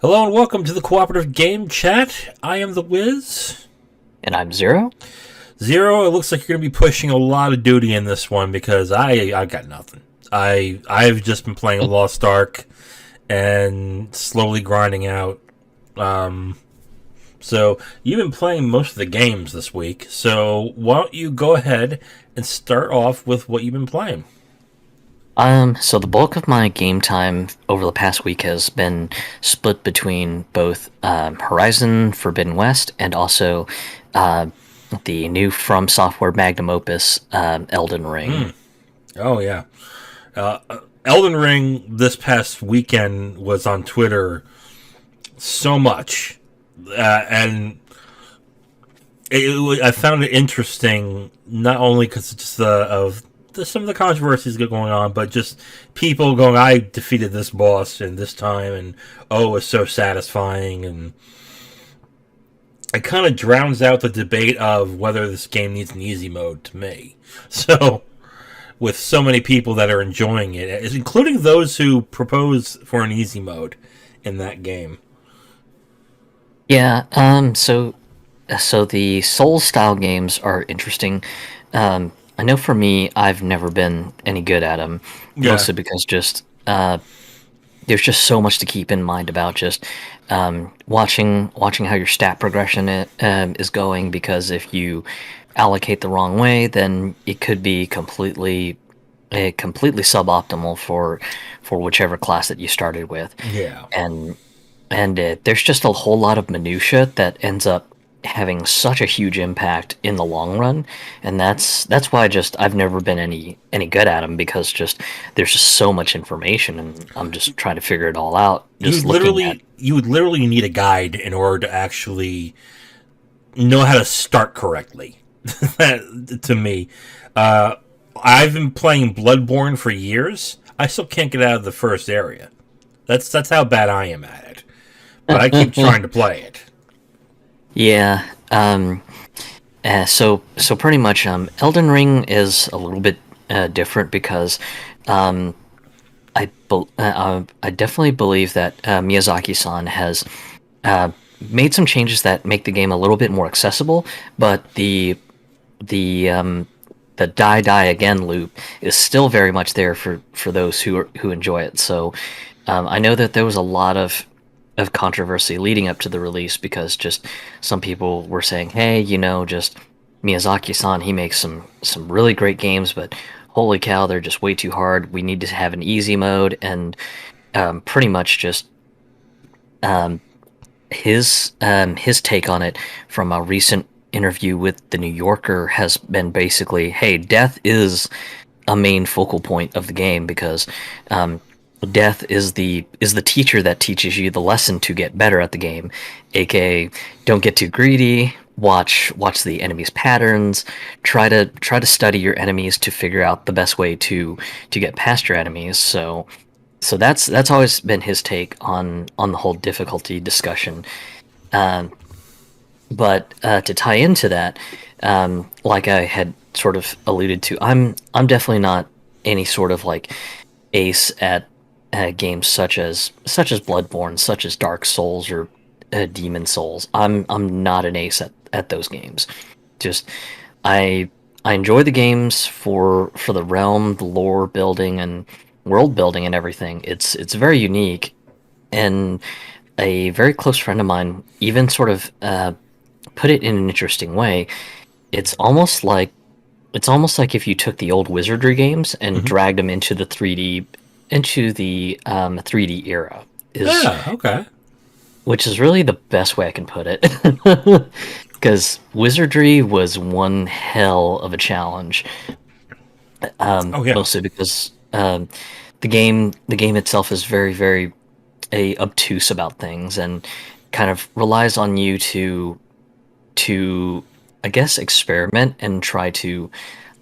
Hello and welcome to the Cooperative Game Chat. I am the Wiz. And I'm Zero. Zero, it looks like you're going to be pushing a lot of duty in this one because I got nothing. I've just been playing Lost Ark and slowly grinding out. So you've been playing most of the games this week. So why don't you go ahead and start off with what you've been playing? So the bulk of my game time over the past week has been split between both Horizon Forbidden West and also uh, the new From Software magnum opus, Elden Ring. Oh yeah, uh, Elden Ring this past weekend was on Twitter so much, and I found it interesting not only because just some of the controversies going on, but just people going, "I defeated this boss in this time," and oh, it's so satisfying, and it kind of drowns out the debate of whether this game needs an easy mode to me. So, with so many people that are enjoying it, including those who propose for an easy mode in that game. Yeah. So the Soul style games are interesting. I know for me, I've never been any good at them, Yeah, mostly because just there's just so much to keep in mind about just watching how your stat progression is going. Because if you allocate the wrong way, then it could be completely suboptimal for whichever class that you started with, yeah. and there's just a whole lot of minutia that ends up having such a huge impact in the long run, and that's why just I've never been any good at them, because just there's just so much information and I'm just trying to figure it all out, just looking at. You would literally need a guide in order to actually know how to start correctly. To me, uh, I've been playing Bloodborne for years. I still can't get out of the first area. That's how bad I am at it. But I keep trying to play it. Yeah. So pretty much, Elden Ring is a little bit different because um, I definitely believe that Miyazaki-san has uh, made some changes that make the game a little bit more accessible, but the the die again loop is still very much there for those who enjoy it. So I know that there was a lot of controversy leading up to the release, because just some people were saying, hey, just Miyazaki-san, he makes some really great games, but holy cow, they're just way too hard. We need to have an easy mode. And pretty much just um, his take on it from a recent interview with the New Yorker has been basically, hey, death is a main focal point of the game, because um, death is the teacher that teaches you the lesson to get better at the game, aka don't get too greedy. Watch the enemies' patterns. Try to study your enemies to figure out the best way to get past your enemies. So that's always been his take on the whole difficulty discussion. Um, but to tie into that, like I had sort of alluded to, I'm definitely not any sort of like ace at games such as Bloodborne, such as Dark Souls, or Demon Souls. I'm not an ace at those games. Just I I enjoy the games for the realm, the lore building, and world building and everything. It's very unique, and a very close friend of mine even sort of put it in an interesting way. It's almost like it's almost like if you took the old Wizardry games and Hmm. dragged them into the 3D era, is Yeah, okay. which is really the best way I can put it. Because Wizardry was one hell of a challenge, Oh yeah. mostly because the game itself is very obtuse about things, and kind of relies on you to I guess experiment and try to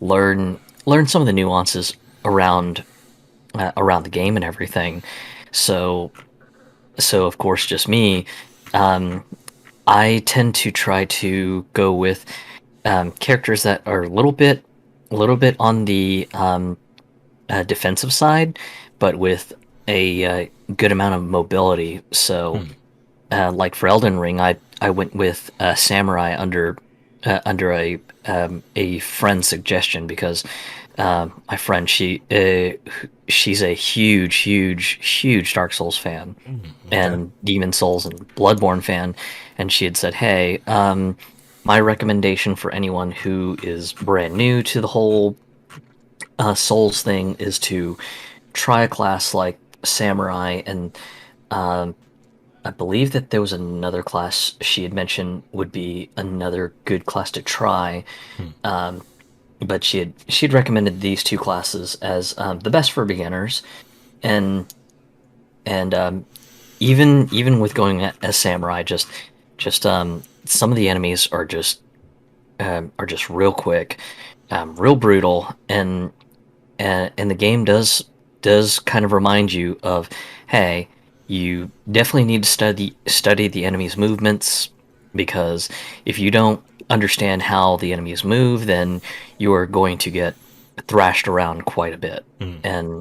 learn some of the nuances around around the game and everything. So so of course, just me, um, I tend to try to go with characters that are a little bit on the defensive side, but with a good amount of mobility. So like for Elden Ring, I went with Samurai under a friend's suggestion because my friend she's a huge Dark Souls fan Okay. and Demon Souls and Bloodborne fan, and she had said, "Hey, my recommendation for anyone who is brand new to the whole Souls thing is to try a class like Samurai." And um, I believe that there was another class she had mentioned would be another good class to try. Hmm. Um, but she'd recommended these two classes as the best for beginners, and and even with going as samurai, just some of the enemies are just real quick, real brutal, and the game does kind of remind you of, hey, you definitely need to study the enemy's movements, because if you don't understand how the enemies move, then you are going to get thrashed around quite a bit. Hmm.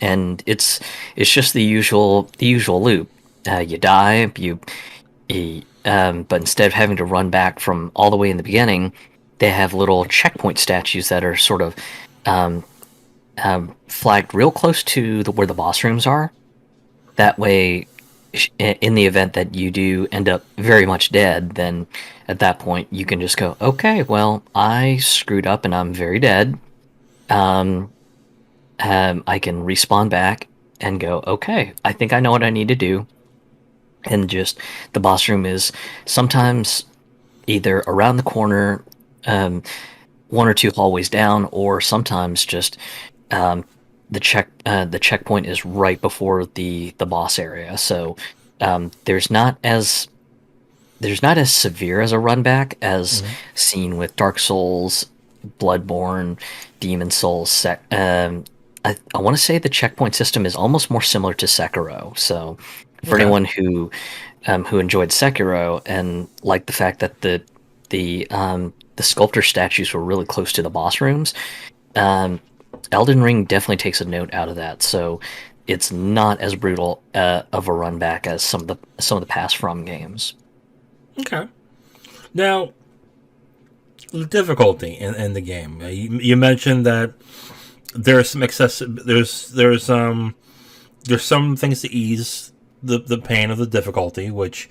And it's just the usual loop. You die, but instead of having to run back from all the way in the beginning, they have little checkpoint statues that are sort of um, flagged real close to where the boss rooms are. That way, in the event that you do end up very much dead, then at that point you can just go, okay, well, I screwed up and I'm very dead. Um, I can respawn back and go, okay, I think I know what I need to do. And just the boss room is sometimes either around the corner, um, one or two hallways down, or sometimes just um, the checkpoint is right before the boss area. So there's not as severe as a run back as Hmm. seen with Dark Souls, Bloodborne, Demon Souls. I want to say the checkpoint system is almost more similar to Sekiro. So for Okay. anyone who enjoyed Sekiro and liked the fact that the sculptor statues were really close to the boss rooms, um, Elden Ring definitely takes a note out of that. So it's not as brutal of a run back as some of the past From games. Okay. Now, the difficulty in the game. You mentioned that there's some excessive. There's some things to ease the pain of the difficulty, which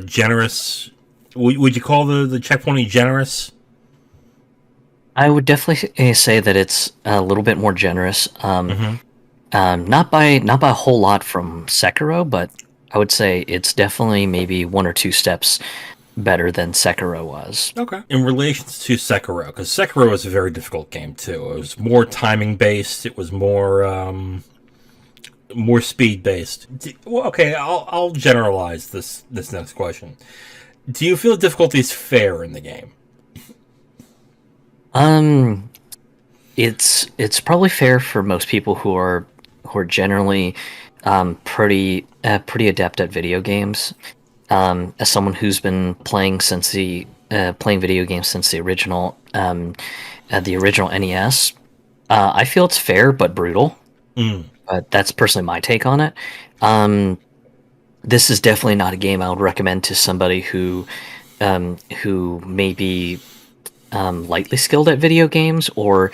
generous. Would you call the checkpointing generous? I would definitely say that it's a little bit more generous. Mm-hmm. Not by a whole lot from Sekiro, but I would say it's definitely maybe one or two steps better than Sekiro was. Okay. In relation to Sekiro, because Sekiro was a very difficult game too. It was more timing based. It was more speed based. Well, okay, I'll generalize this next question. Do you feel difficulty is fair in the game? Um, it's probably fair for most people who are generally pretty adept at video games. As someone who's been playing video games since the original NES, I feel it's fair but brutal. Mm. But that's personally my take on it. Um, this is definitely not a game I would recommend to somebody who may be lightly skilled at video games, or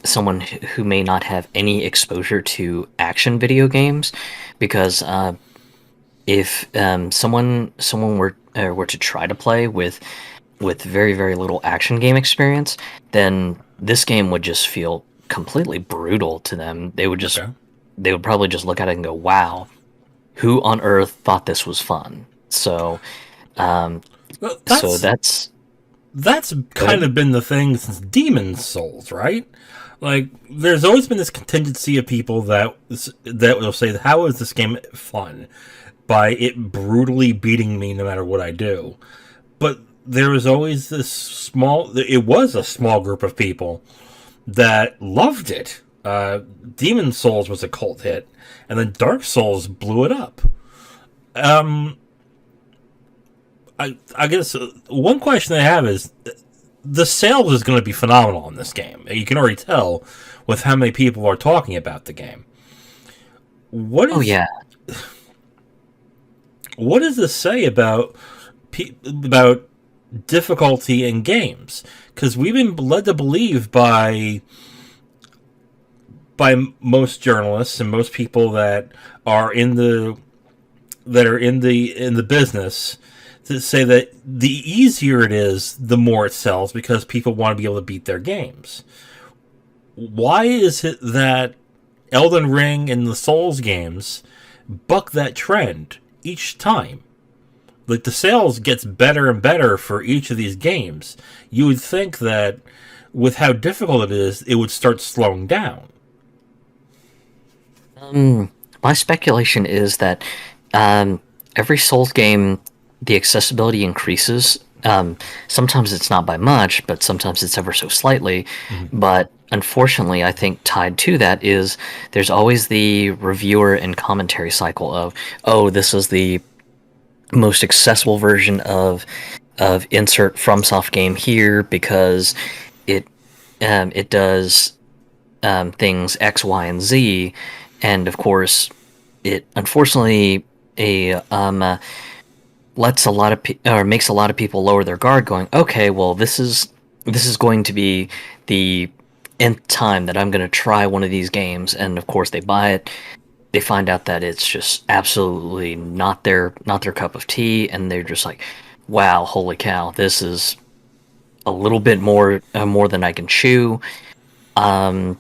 someone who may not have any exposure to action video games, because if someone were to try to play with very little action game experience, then this game would just feel completely brutal to them. Okay. They would probably just look at it and go, "Wow, who on earth thought this was fun?" So um, Well, so that's go kind ahead. of been the thing since Demon Souls, right? Like, there's always been this contingency of people that will say, "How is this game fun?" By it brutally beating me no matter what I do. But there was always this small. It was a small group of people that loved it. Demon Souls was a cult hit, and then Dark Souls blew it up. Um, I guess one question I have is the sales is going to be phenomenal in this game. You can already tell with how many people are talking about the game. What Oh is yeah. what does this say about about difficulty in games? Because we've been led to believe by most journalists and most people that are in the in the business to say that the easier it is, the more it sells because people want to be able to beat their games. Why is it that Elden Ring and the Souls games buck that trend each time? Like, the sales gets better and better for each of these games. You would think that with how difficult it is, it would start slowing down. My speculation is that every Souls game, the accessibility increases. Sometimes it's not by much, but sometimes it's ever so slightly. Mm-hmm. But unfortunately, I think tied to that is there's always the reviewer and commentary cycle of, oh, this is the most accessible version of insert FromSoft game here because it it does things X, Y, and Z, and of course, it unfortunately a lets a lot of or makes a lot of people lower their guard, going, okay, well, this is going to be the nth time that I'm going to try one of these games, and of course they buy it. They find out that it's just absolutely not their cup of tea, and they're just like, wow, holy cow, this is a little bit more than I can chew. Um,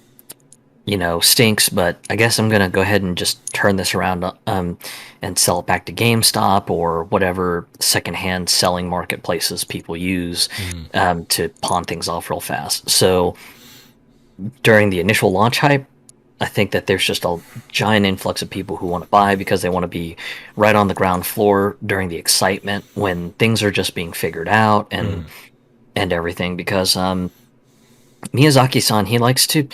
stinks, but I guess I'm gonna go ahead and just turn this around, and sell it back to GameStop or whatever secondhand selling marketplaces people use, Mm. to pawn things off real fast. So during the initial launch hype, I think that there's just a giant influx of people who want to buy because they want to be right on the ground floor during the excitement when things are just being figured out Mm. and everything. Because Miyazaki-san, he likes to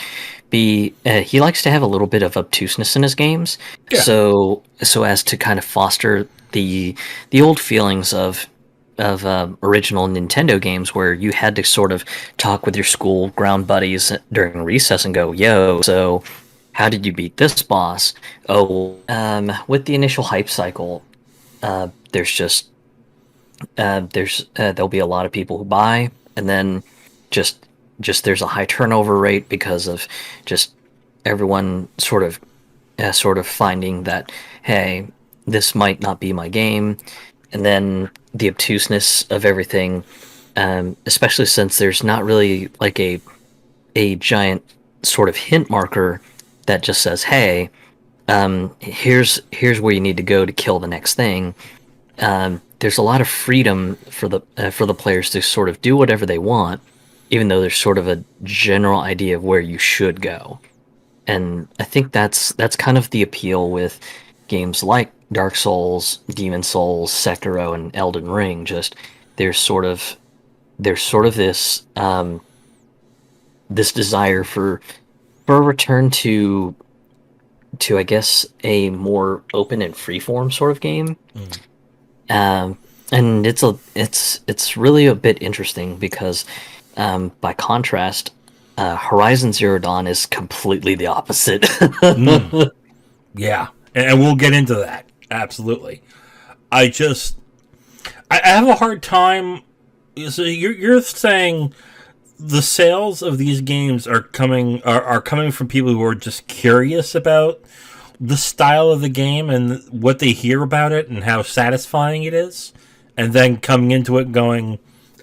have a little bit of obtuseness in his games, Yeah. so as to kind of foster the old feelings of original Nintendo games where you had to sort of talk with your school ground buddies during recess and go, yo, so how did you beat this boss? Oh, with the initial hype cycle, there's just there'll be a lot of people who buy, and then just there's a high turnover rate because of just everyone sort of finding that, hey, this might not be my game, and then the obtuseness of everything, especially since there's not really like a giant sort of hint marker that just says, hey, here's where you need to go to kill the next thing. There's a lot of freedom for the players to sort of do whatever they want, even though there's sort of a general idea of where you should go. And I think that's kind of the appeal with games like Dark Souls, Demon Souls, Sekiro, and Elden Ring. Just there's sort of this this desire for a return to I guess a more open and freeform sort of game. Mm. And it's really a bit interesting because, by contrast, Horizon Zero Dawn is completely the opposite. Mm. Yeah, and we'll get into that. Absolutely. I just I have a hard time. So you're saying the sales of these games are coming from people who are just curious about the style of the game and what they hear about it and how satisfying it is, and then coming into it going,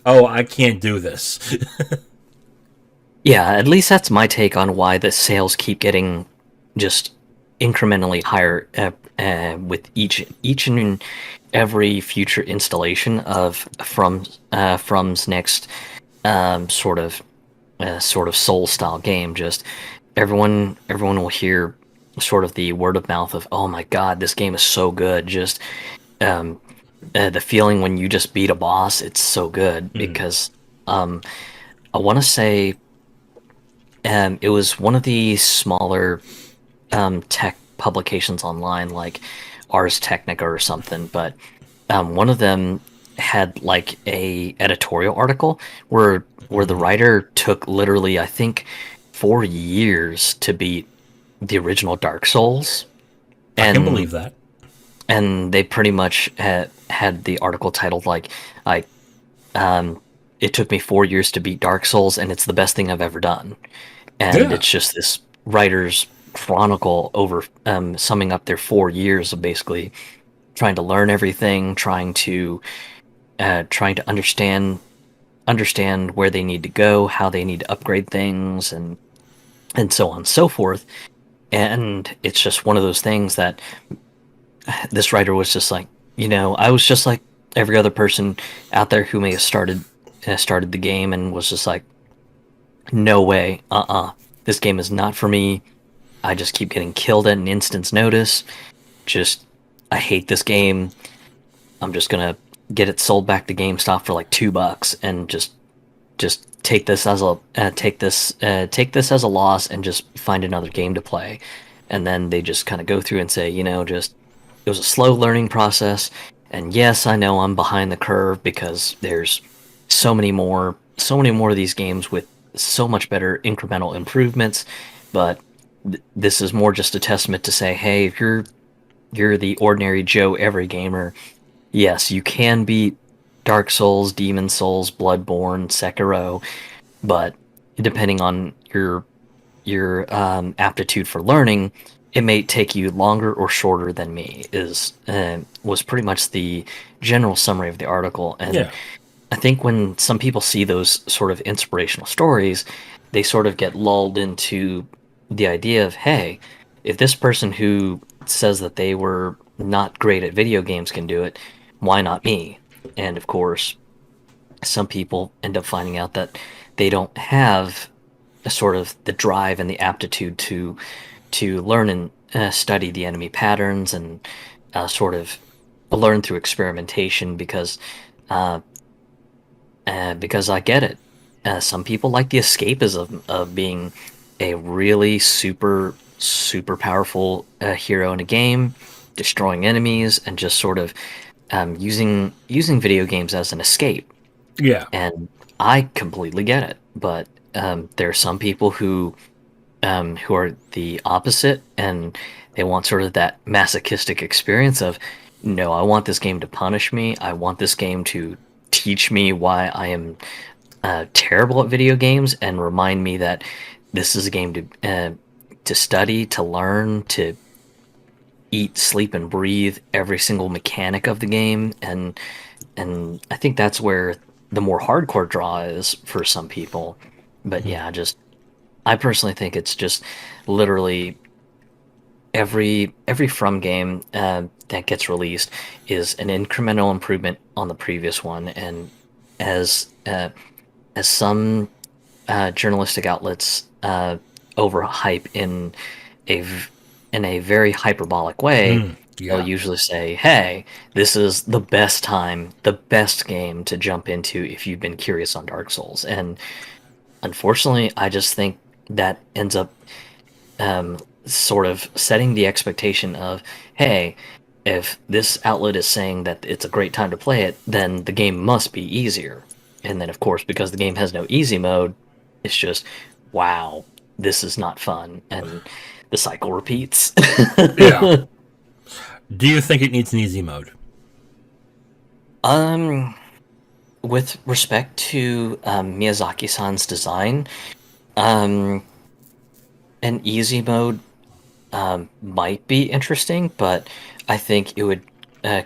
"Oh, I can't do this." Yeah, at least that's my take on why the sales keep getting just incrementally higher, with each and every future installation of From's next, sort of soul style game. Just everyone will hear sort of the word of mouth of, oh my god, this game is so good. Just um, the feeling when you just beat a boss, it's so good. Mm. Because I want to say, it was one of the smaller tech publications online, like Ars Technica or something, but one of them had like a editorial article where the Mm. writer took literally, I think, 4 years to beat the original Dark Souls, I can and believe that. and they pretty much had the article titled like um, it took me 4 years to beat Dark Souls, and it's the best thing I've ever done. And Yeah. it's just this writer's chronicle over summing up their 4 years of basically trying to learn everything, trying to understand where they need to go, how they need to upgrade things, and so on and so forth. And it's just one of those things that this writer was just like, I was just like every other person out there who may have started the game and was just like, no way, this game is not for me. I just keep getting killed at an instant's notice. Just, I hate this game. I'm just gonna get it sold back to GameStop for like $2 and just take this as a take this as a loss and just find another game to play. And then they just kind of go through and say, just it was a slow learning process. And yes, I know I'm behind the curve because there's so many more of these games with so much better incremental improvements. But this is more just a testament to say, hey, if you're the ordinary Joe every gamer, yes, you can beat Dark Souls, Demon Souls, Bloodborne, Sekiro, but depending on your aptitude for learning, it may take you longer or shorter than me. Is Was pretty much the general summary of the article. And Yeah. I think when some people see those sort of inspirational stories, they sort of get lulled into the idea of, hey, if this person who says that they were not great at video games can do it, why not me? And of course, some people end up finding out that they don't have a sort of the drive and the aptitude to learn and study the enemy patterns and sort of learn through experimentation uh, because I get it. Some people like the escapism of being a really super powerful hero in a game, destroying enemies, and just sort of using video games as an escape. Yeah. And I completely get it. But there are some people who are the opposite, and they want sort of that masochistic experience of, no, I want this game to punish me. I want this game to teach me why I am terrible at video games and remind me that this is a game to study, to learn, to eat, sleep, and breathe every single mechanic of the game. And I think that's where the more hardcore draw is for some people. But Mhm. yeah, I personally think it's just literally every From game that gets released is an incremental improvement on the previous one. And as uh, as some journalistic outlets overhype a v- in a very hyperbolic way, they'll Yeah. usually say, "Hey, this is the best time, the best game to jump into if you've been curious on Dark Souls." And unfortunately, I just think that ends up sort of setting the expectation of, hey, if this outlet is saying that it's a great time to play it, then the game must be easier. And then, of course, because the game has no easy mode, it's just, wow, this is not fun. And the cycle repeats. Yeah. Do you think it needs an easy mode? um, with respect to Miyazaki-san's design, um, an easy mode might be interesting, but I think it would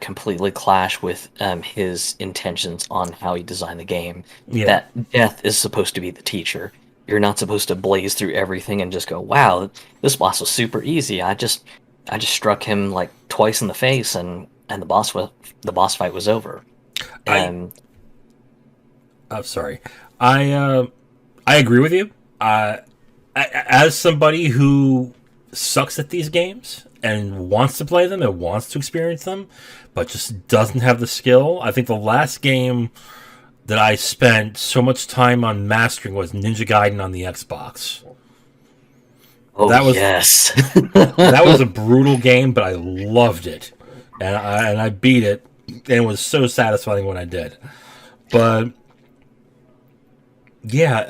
completely clash with his intentions on how he designed the game. Yeah. That death is supposed to be the teacher. You're not supposed to blaze through everything and just go, "Wow, this boss was super easy. I just struck him like twice in the face, and the boss fight was over." I. And I'm sorry. I. I agree with you. As somebody who sucks at these games and wants to play them and wants to experience them, but just doesn't have the skill, I think the last game that I spent so much time on mastering was Ninja Gaiden on the Xbox. oh That was yes, that was a brutal game, but I loved it, and I beat it, and it was so satisfying when I did. But yeah,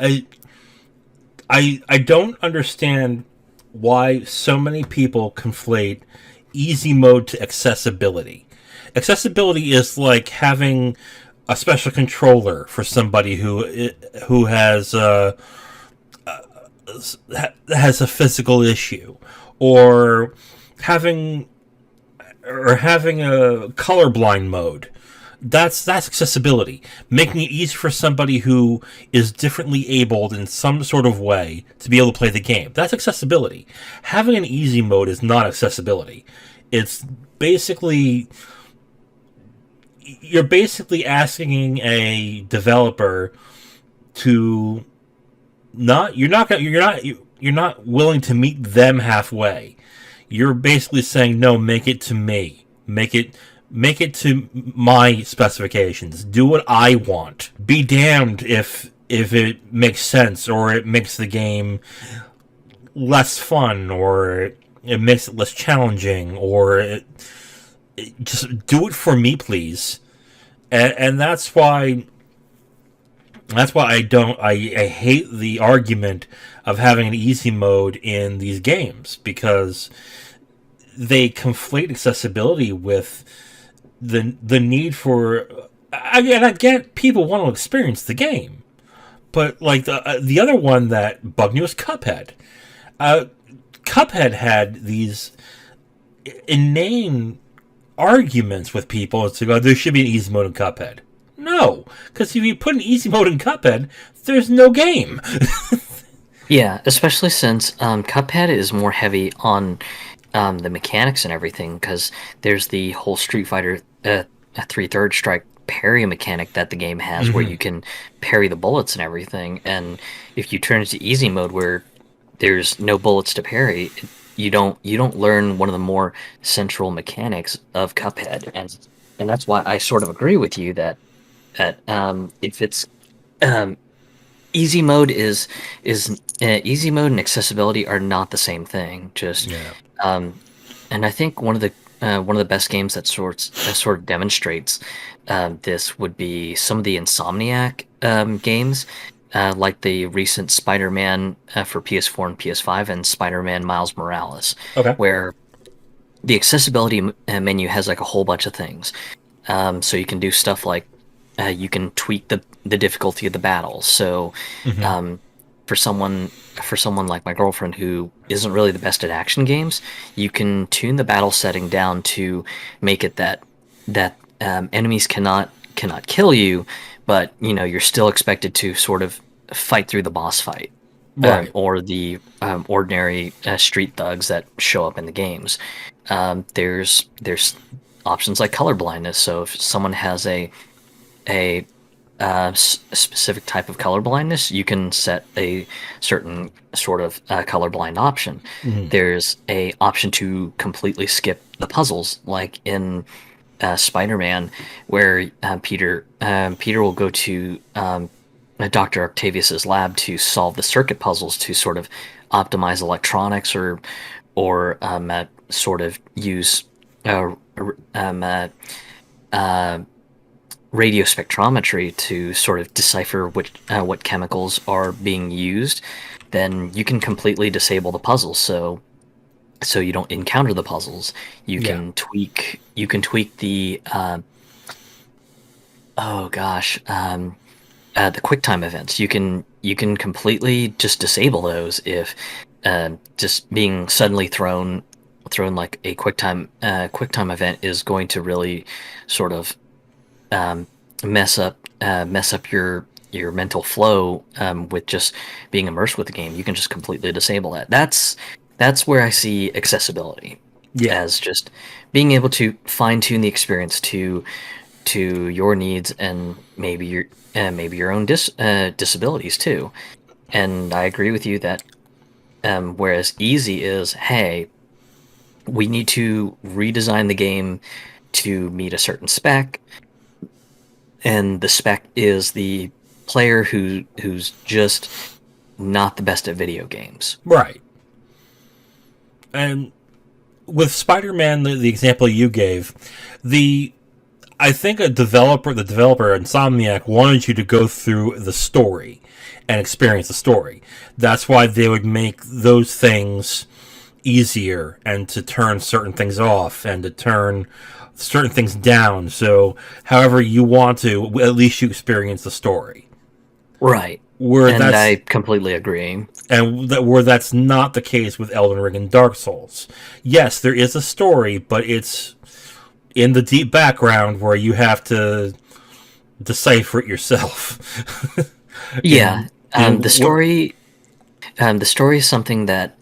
I don't understand why so many people conflate easy mode to accessibility. Accessibility is like having a special controller for somebody who has a physical issue, or having having a colorblind mode. That's accessibility, making it easy for somebody who is differently abled in some sort of way to be able to play the game. That's accessibility. Having an easy mode is not accessibility. It's basically you're basically asking a developer to you're not willing to meet them halfway. You're basically saying, no, make it to me. Make it to my specifications. Do what I want. Be damned if it makes sense, or it makes the game less fun, or it makes it less challenging, or just do it for me, please. And that's why I hate the argument of having an easy mode in these games, because they conflate accessibility with the need for. I get people want to experience the game, but like the other one that bugged me was Cuphead. Cuphead had these inane arguments with people to go, there should be an easy mode in Cuphead. No, because if you put an easy mode in Cuphead, there's no game. Yeah, especially since Cuphead is more heavy on the mechanics and everything, because there's the whole Street Fighter 3 third strike parry mechanic that the game has, where you can parry the bullets and everything. And if you turn it to easy mode, where there's no bullets to parry, you don't learn one of the more central mechanics of Cuphead. And that's why I sort of agree with you that if it's easy mode is easy mode and accessibility are not the same thing. And I think one of the best games that sort of demonstrates this would be some of the Insomniac games, like the recent Spider-Man for PS4 and PS5, and Spider-Man Miles Morales, where the accessibility menu has like a whole bunch of things. So you can do stuff like you can tweak the difficulty of the battles. So for someone like my girlfriend who isn't really the best at action games, you can tune the battle setting down to make it that enemies cannot kill you, but you're still expected to sort of fight through the boss fight, or the ordinary street thugs that show up in the games. There's options like color blindness. So if someone has a specific type of color blindness, you can set a certain sort of colorblind option. There's a option to completely skip the puzzles, like in Spider-Man, where Peter will go to Dr. Octavius's lab to solve the circuit puzzles to sort of optimize electronics, or sort of use radio spectrometry to sort of decipher what chemicals are being used. Then you can completely disable the puzzles, so you don't encounter the puzzles. You can tweak the the QuickTime events. You can completely just disable those if just being suddenly thrown like a QuickTime event is going to really sort of mess up your mental flow with just being immersed with the game. You can just completely disable that. That's where I see accessibility as just being able to fine-tune the experience to your needs, and maybe your own disabilities too. And I agree with you that whereas easy is, hey, we need to redesign the game to meet a certain spec, and the spec is the player who's just not the best at video games. Right. And with Spider-Man, the example you gave, I think the developer Insomniac wanted you to go through the story and experience the story. That's why they would make those things easier and to turn certain things off and to turn certain things down. So, however you want to, at least you experience the story. Right. Where And that's I completely agree. where that's not the case with Elden Ring and Dark Souls. Yes, there is a story, but it's in the deep background where you have to decipher it yourself. Yeah. in in The story is something that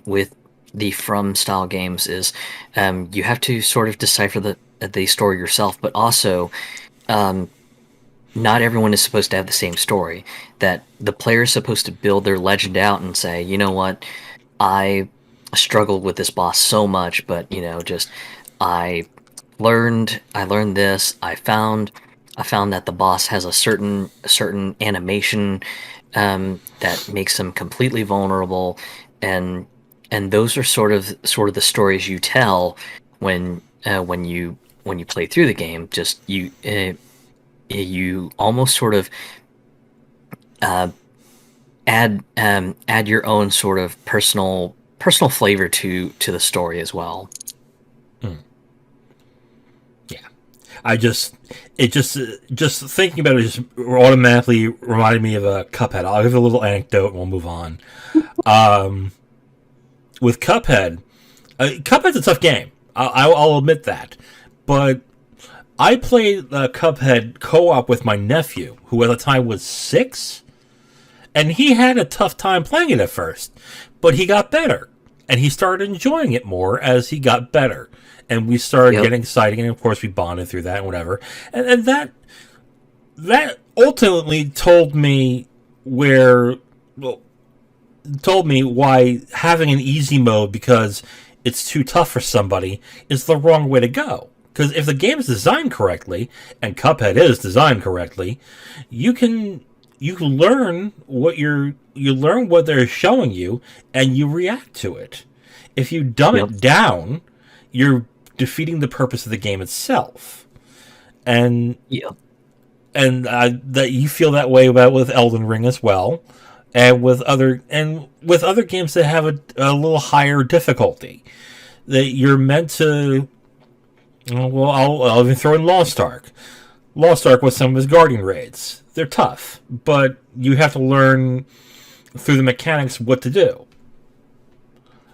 with the From style games is you have to sort of decipher the story yourself, but also um, not everyone is supposed to have the same story. That the player is supposed to build their legend out and say, you know what, I struggled with this boss so much, but just I I learned this. I found that the boss has a certain animation that makes him completely vulnerable, and those are sort of the stories you tell when when you play through the game. Just you almost sort of uh, add your own sort of personal flavor to the story as well. mm, yeah, I just thinking about it just automatically reminded me of a Cuphead. I'll give a little anecdote and we'll move on. Um, with Cuphead, Cuphead's a tough game. I'll admit that, but I played Cuphead co-op with my nephew, who at the time was 6, and he had a tough time playing it at first, but he got better, and he started enjoying it more as he got better, and we started Yep. getting exciting, and of course we bonded through that and whatever, and that ultimately told me where, well, told me why having an easy mode because it's too tough for somebody is the wrong way to go. Because if the game is designed correctly, and Cuphead is designed correctly, you can learn you learn what they're showing you, and you react to it. If you dumb Yep. it down, you're defeating the purpose of the game itself. And Yep. that you feel that way about with Elden Ring as well, and with other games that have a little higher difficulty. That you're meant to. Well, I'll even throw in Lost Ark. Lost Ark with some of his Guardian raids. They're tough, but you have to learn through the mechanics what to do.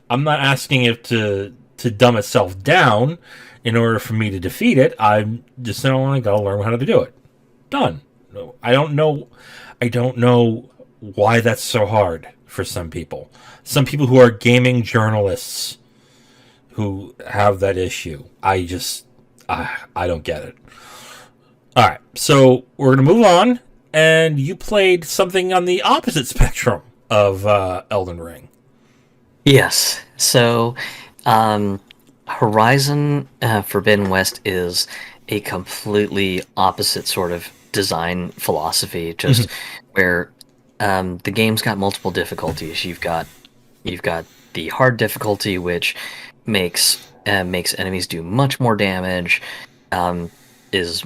I'm not asking it to dumb itself down in order for me to defeat it. I'm just saying I gotta learn how to do it. Done. No, I don't know. I don't know why that's so hard for some people. Some people who are gaming journalists who have that issue. I don't get it. All right, so we're gonna move on, and you played something on the opposite spectrum of Elden Ring. Yes. So, um, Horizon Forbidden West is a completely opposite sort of design philosophy, just where the game's got multiple difficulties. You've got the hard difficulty, which makes enemies do much more damage, is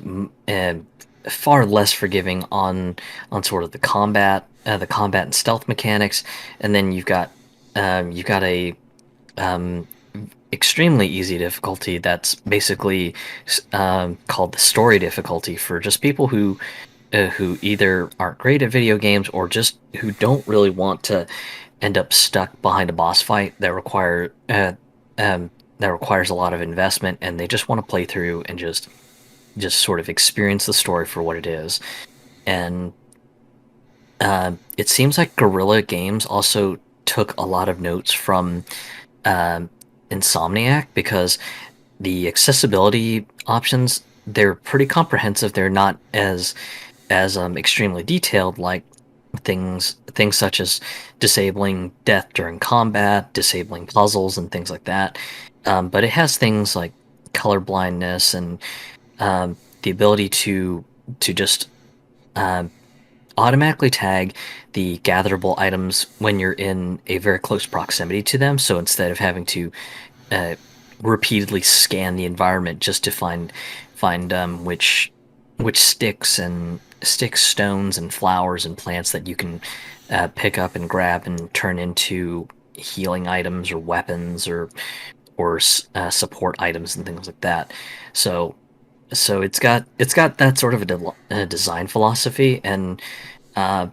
far less forgiving on sort of the combat and stealth mechanics, and then you've got a um, extremely easy difficulty that's basically called the story difficulty for just people who either aren't great at video games or just who don't really want to end up stuck behind a boss fight that requires a lot of investment, and they just want to play through and just sort of experience the story for what it is. And it seems like Guerrilla Games also took a lot of notes from um, Insomniac, because the accessibility options, they're pretty comprehensive. They're not as extremely detailed, like things such as disabling death during combat, disabling puzzles, and things like that. But it has things like color blindness and the ability to just um, automatically tag the gatherable items when you're in a very close proximity to them. So instead of having to uh, repeatedly scan the environment just to find which sticks, stones, and flowers and plants that you can pick up and grab and turn into healing items or weapons or support items and things like that. So it's got that sort of a design philosophy, and uh,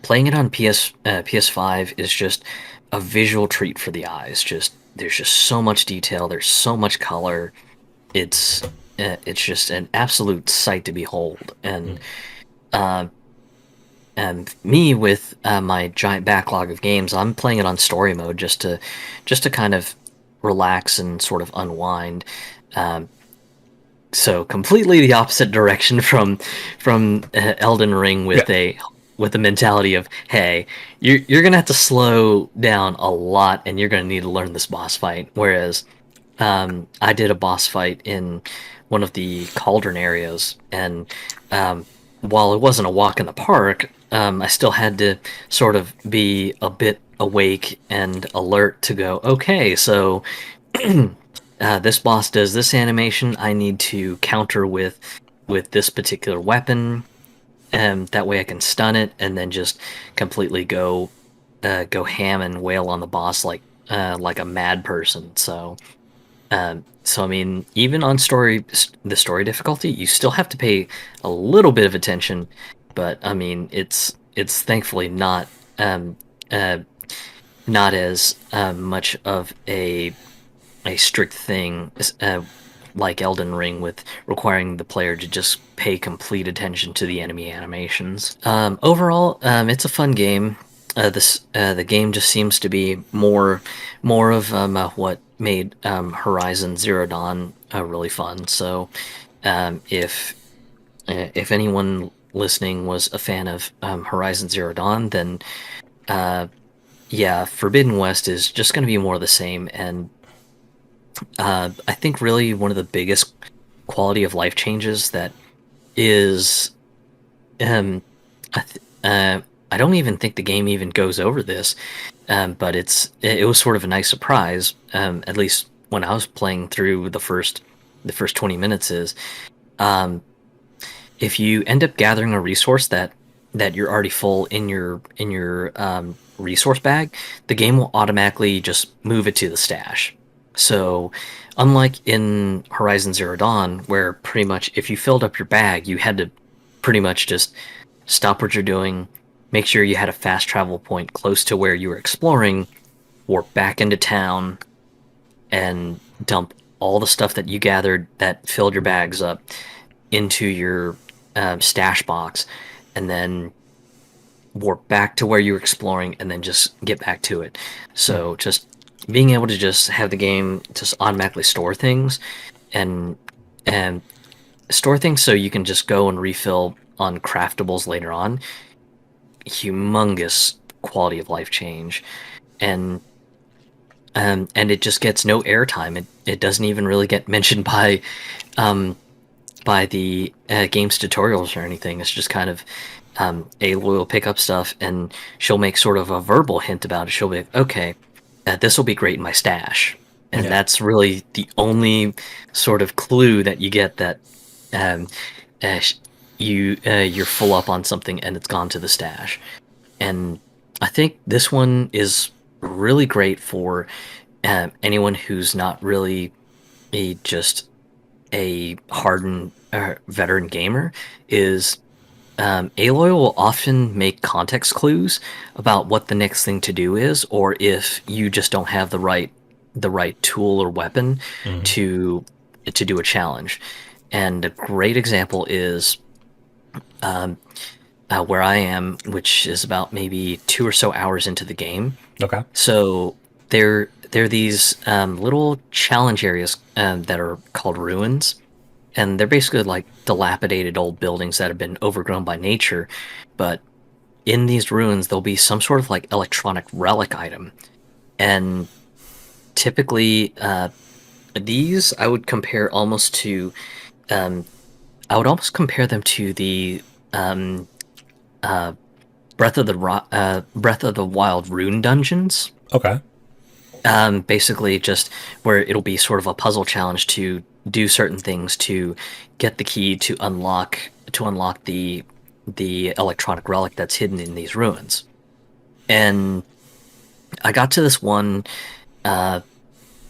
playing it on PS5 is just a visual treat for the eyes. Just there's just so much detail. There's so much color. It's it's just an absolute sight to behold. Uh, and me with my giant backlog of games, I'm playing it on story mode just to kind of relax and sort of unwind. Um, so completely the opposite direction from Elden Ring Yeah. with the mentality of, hey, you're gonna have to slow down a lot and you're gonna need to learn this boss fight. Whereas I did a boss fight in one of the cauldron areas, and while it wasn't a walk in the park, I still had to sort of be a bit awake and alert to go, okay, so this boss does this animation. I need to counter with this particular weapon, and that way I can stun it, and then just completely go ham and wail on the boss like a mad person. So I mean, even on the story difficulty, you still have to pay a little bit of attention, but I mean, it's thankfully um, uh, not as much of a strict thing like Elden Ring, with requiring the player to just pay complete attention to the enemy animations. Overall, it's a fun game. The game just seems to be more of what made Horizon Zero Dawn really fun. So if anyone listening was a fan of Horizon Zero Dawn, then uh, yeah, Forbidden West is just going to be more of the same. And I think really one of the biggest quality of life changes that is, um, I, th- I don't even think the game even goes over this, but it was sort of a nice surprise. At least when I was playing through the first 20 minutes is, um, if you end up gathering a resource that you're already full in your resource bag, the game will automatically just move it to the stash. So, unlike in Horizon Zero Dawn, where pretty much if you filled up your bag, you had to pretty much just stop what you're doing, make sure you had a fast travel point close to where you were exploring, warp back into town, and dump all the stuff that you gathered that filled your bags up into your stash box, and then warp back to where you were exploring, and then just get back to it. So just being able to just have the game just automatically store things and and store things so you can just go and refill on craftables later on. Humongous quality of life change, and and it just gets no airtime. It doesn't even really get mentioned um, by the game's tutorials or anything. It's just kind of Aloy will pick up stuff and she'll make sort of a verbal hint about it. She'll be like, okay, this will be great in my stash. And Yeah. that's really the only sort of clue that you get that um, sh- you're full up on something and it's gone to the stash. And I think this one is really great for anyone who's not really just a hardened veteran gamer. Is Aloy will often make context clues about what the next thing to do is, or if you just don't have the right tool or weapon Mhm. to do a challenge. And a great example is um, where I am, which is about maybe 2 or so hours into the game. Okay. So there are these little challenge areas that are called ruins, and they're basically like dilapidated old buildings that have been overgrown by nature. But in these ruins, there'll be some sort of like electronic relic item, and typically these um, I would almost compare them to the um, uh, Breath of the Wild rune dungeons. Okay. Basically, just where it'll be sort of a puzzle challenge to do certain things to get the key to unlock the electronic relic that's hidden in these ruins. And I got to this one. Uh,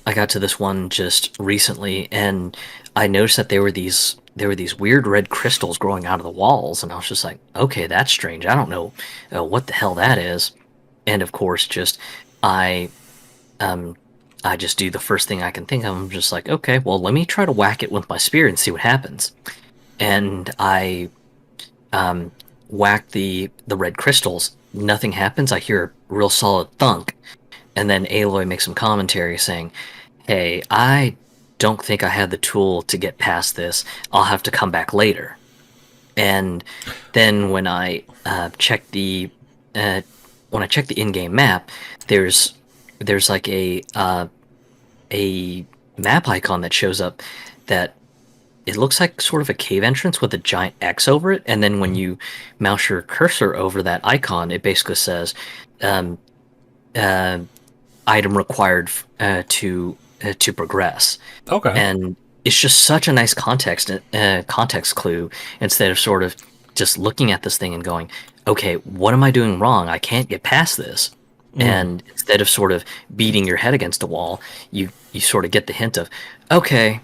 I got to this one just recently, and I noticed that there were these weird red crystals growing out of the walls, and I was just like, okay, that's strange. I don't know what the hell that is. And of course, just I um I just do the first thing I can think of. I'm just like, okay, well, let me try to whack it with my spear and see what happens. And I um whack the red crystals. Nothing happens. I hear a real solid thunk, and then Aloy makes some commentary saying, "Hey, I don't think I have the tool to get past this. I'll have to come back later." And then uh, when I check the in-game map, there's like a map icon that shows up that it looks like sort of a cave entrance with a giant X over it. And then when you mouse your cursor over that icon, it basically says, um, uh, "Item required to progress." Okay. And it's just such a nice context clue instead of sort of just looking at this thing and going, okay, what am I doing wrong? I can't get past this. Mm. And instead of sort of beating your head against a wall, you sort of get the hint of, okay,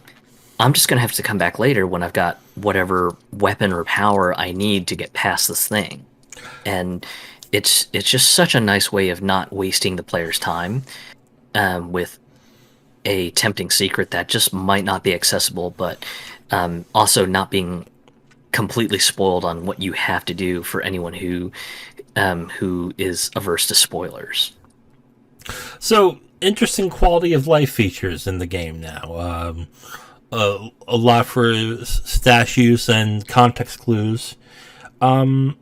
I'm just gonna have to come back later when I've got whatever weapon or power I need to get past this thing. And it's just such a nice way of not wasting the player's time with a tempting secret that just might not be accessible, but also not being completely spoiled on what you have to do for anyone who is averse to spoilers. So interesting quality of life features in the game now. A lot for stash use and context clues. Um,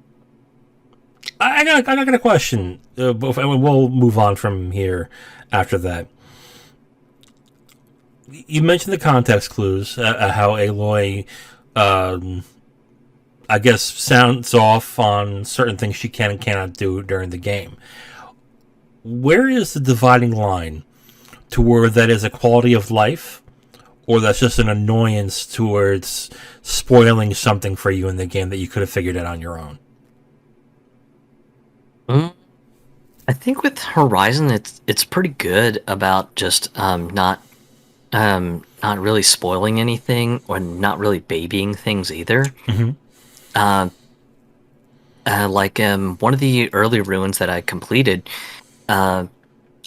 I got a question. We'll move on from here after that. You mentioned the context clues, how Aloy, um, I guess, sounds off on certain things she can and cannot do during the game. Where is the dividing line to where that is a quality of life, or that's just an annoyance towards spoiling something for you in the game that you could have figured out on your own? Mm, I think with Horizon, it's pretty good about just not really spoiling anything or not really babying things either. Mm-hmm. Uh, like one of the early ruins that I completed, uh,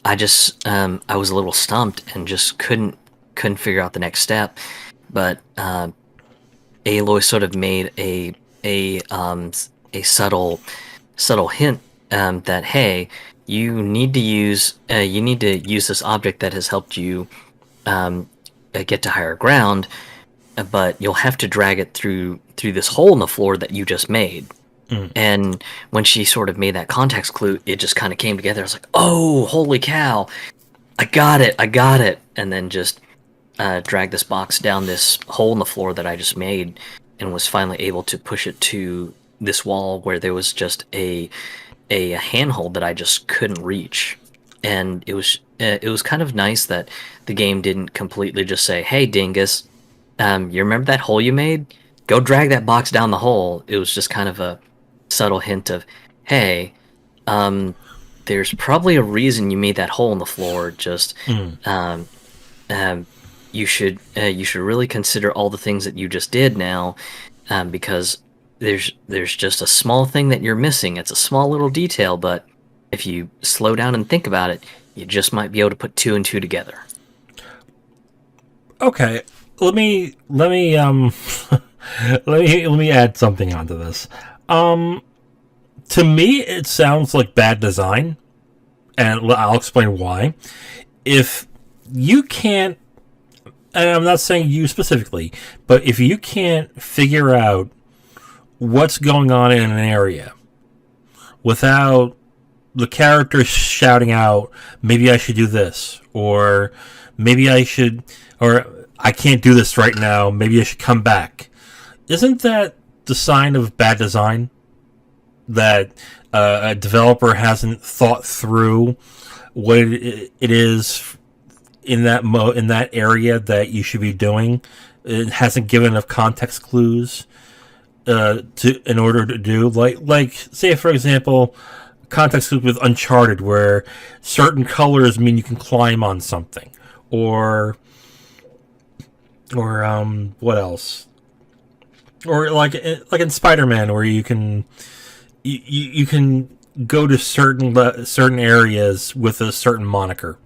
I was a little stumped and just couldn't figure out the next step. But Aloy sort of made a subtle hint that, hey, you need to use this object that has helped you get to higher ground, but you'll have to drag it through this hole in the floor that you just made. Mm. And when she sort of made that context clue, it just kind of came together. I was like, oh, holy cow, I got it. And then just drag this box down this hole in the floor that I just made, and was finally able to push it to this wall where there was just a handhold that I just couldn't reach. And it was kind of nice that the game didn't completely just say, "Hey, dingus, you remember that hole you made? Go drag that box down the hole." It was just kind of a subtle hint of, "Hey, um, there's probably a reason you made that hole in the floor. Just Mm. um, you should really consider all the things that you just did now, because there's just a small thing that you're missing. It's a small little detail, but if you slow down and think about it, you just might be able to put two and two together." Okay, let me let me add something onto this. Um, to me, it sounds like bad design, and I'll explain why. If you can't, and I'm not saying you specifically, but if you can't figure out what's going on in an area without the character shouting out, maybe I should do this, or maybe I should, or I can't do this right now, maybe I should come back. Isn't that the sign of bad design? That a developer hasn't thought through what it is in in that area that you should be doing. It hasn't given enough context clues to in order to do, like say for example, context with Uncharted, where certain colors mean you can climb on something, or what else? Or like in Spider-Man, where you can go to certain areas with a certain moniker,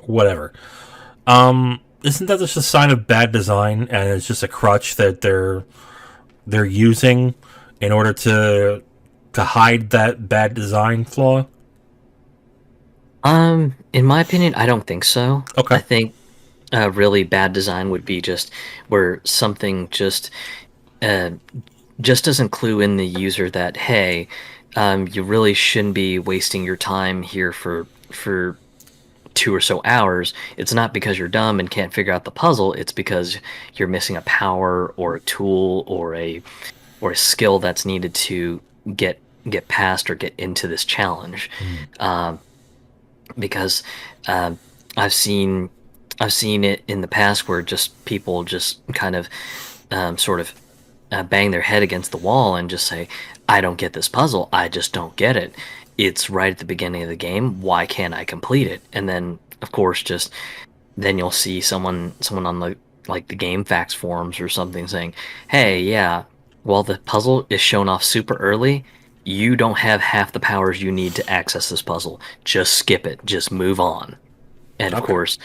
whatever. Isn't that just a sign of bad design, and it's just a crutch that they're using in order to hide that bad design flaw? In my opinion, I don't think so. Okay. I think really bad design would be just where something uh, just doesn't clue in the user that, hey, you really shouldn't be wasting your time here for 2 or so hours. It's not because you're dumb and can't figure out the puzzle. It's because you're missing a power or a tool or a skill that's needed to get get past or get into this challenge. Mm. Because um, I've seen I've seen it in the past where just people just kind of sort of bang their head against the wall and just say, "I don't get this puzzle. I just don't get it. It's right at the beginning of the game. Why can't I complete it?" And then, of course, just then you'll see someone on the like the game facts forums or something saying, "Hey, yeah, while the puzzle is shown off super early, you don't have half the powers you need to access this puzzle. Just skip it. Just move on." And of Okay. course,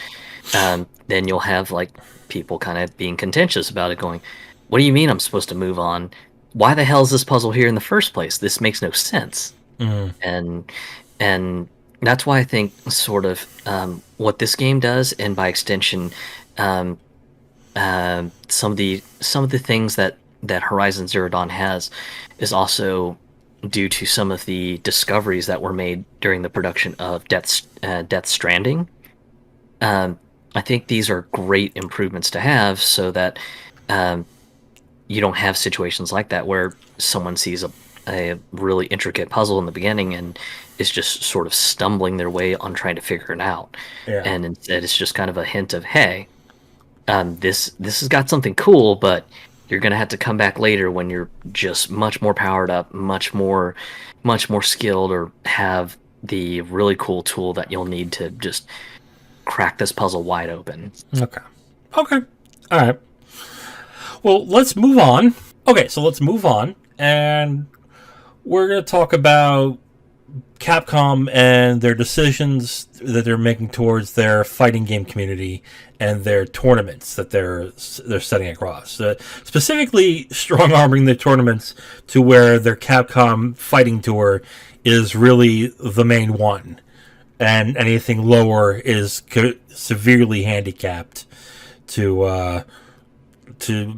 then you'll have like people kind of being contentious about it, going, "What do you mean I'm supposed to move on? Why the hell is this puzzle here in the first place? This makes no sense." Mm. And and that's why I think sort of what this game does, and by extension, um, some of the things that Horizon Zero Dawn has, is also due to some of the discoveries that were made during the production of Death Stranding. Um, I think these are great improvements to have, so that um, you don't have situations like that where someone sees a really intricate puzzle in the beginning and is just sort of stumbling their way on trying to figure it out. Yeah. And instead, it's just kind of a hint of, hey, this has got something cool, but you're gonna have to come back later when you're just much more powered up, much more skilled, or have the really cool tool that you'll need to just crack this puzzle wide open. Okay. Okay. All right. Well, let's move on. Okay, so let's move on, and we're going to talk about Capcom and their decisions that they're making towards their fighting game community and their tournaments that they're setting across. Specifically, strong arming the tournaments to where their Capcom fighting tour is really the main one, and anything lower is severely handicapped to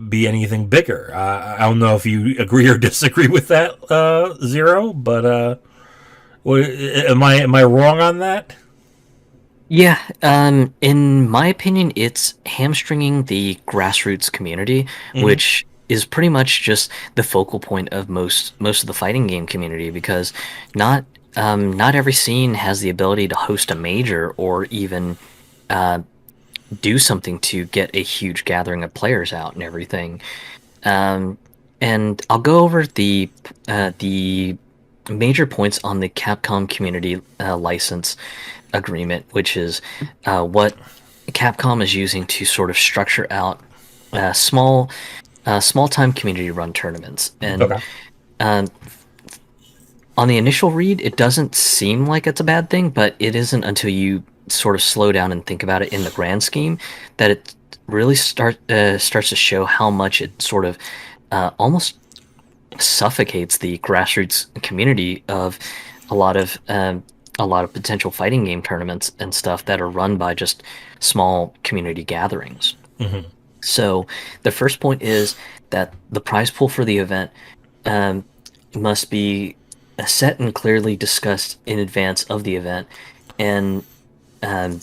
be anything bigger. I don't know if you agree or disagree with that, Zero, but am I wrong on that? Yeah, in my opinion, it's hamstringing the grassroots community, Mm-hmm. which is pretty much just the focal point of most of the fighting game community, because not not every scene has the ability to host a major, or even uh, do something to get a huge gathering of players out and everything. Um, and I'll go over the major points on the Capcom community license agreement, which is what Capcom is using to sort of structure out small time community run tournaments. And Okay. um, on the initial read, it doesn't seem like it's a bad thing, but it isn't until you sort of slow down and think about it in the grand scheme that it really starts to show how much it sort of almost suffocates the grassroots community of a lot of um, a lot of potential fighting game tournaments and stuff that are run by just small community gatherings. Mm-hmm. So the first point is that the prize pool for the event um, must be set and clearly discussed in advance of the event, and um,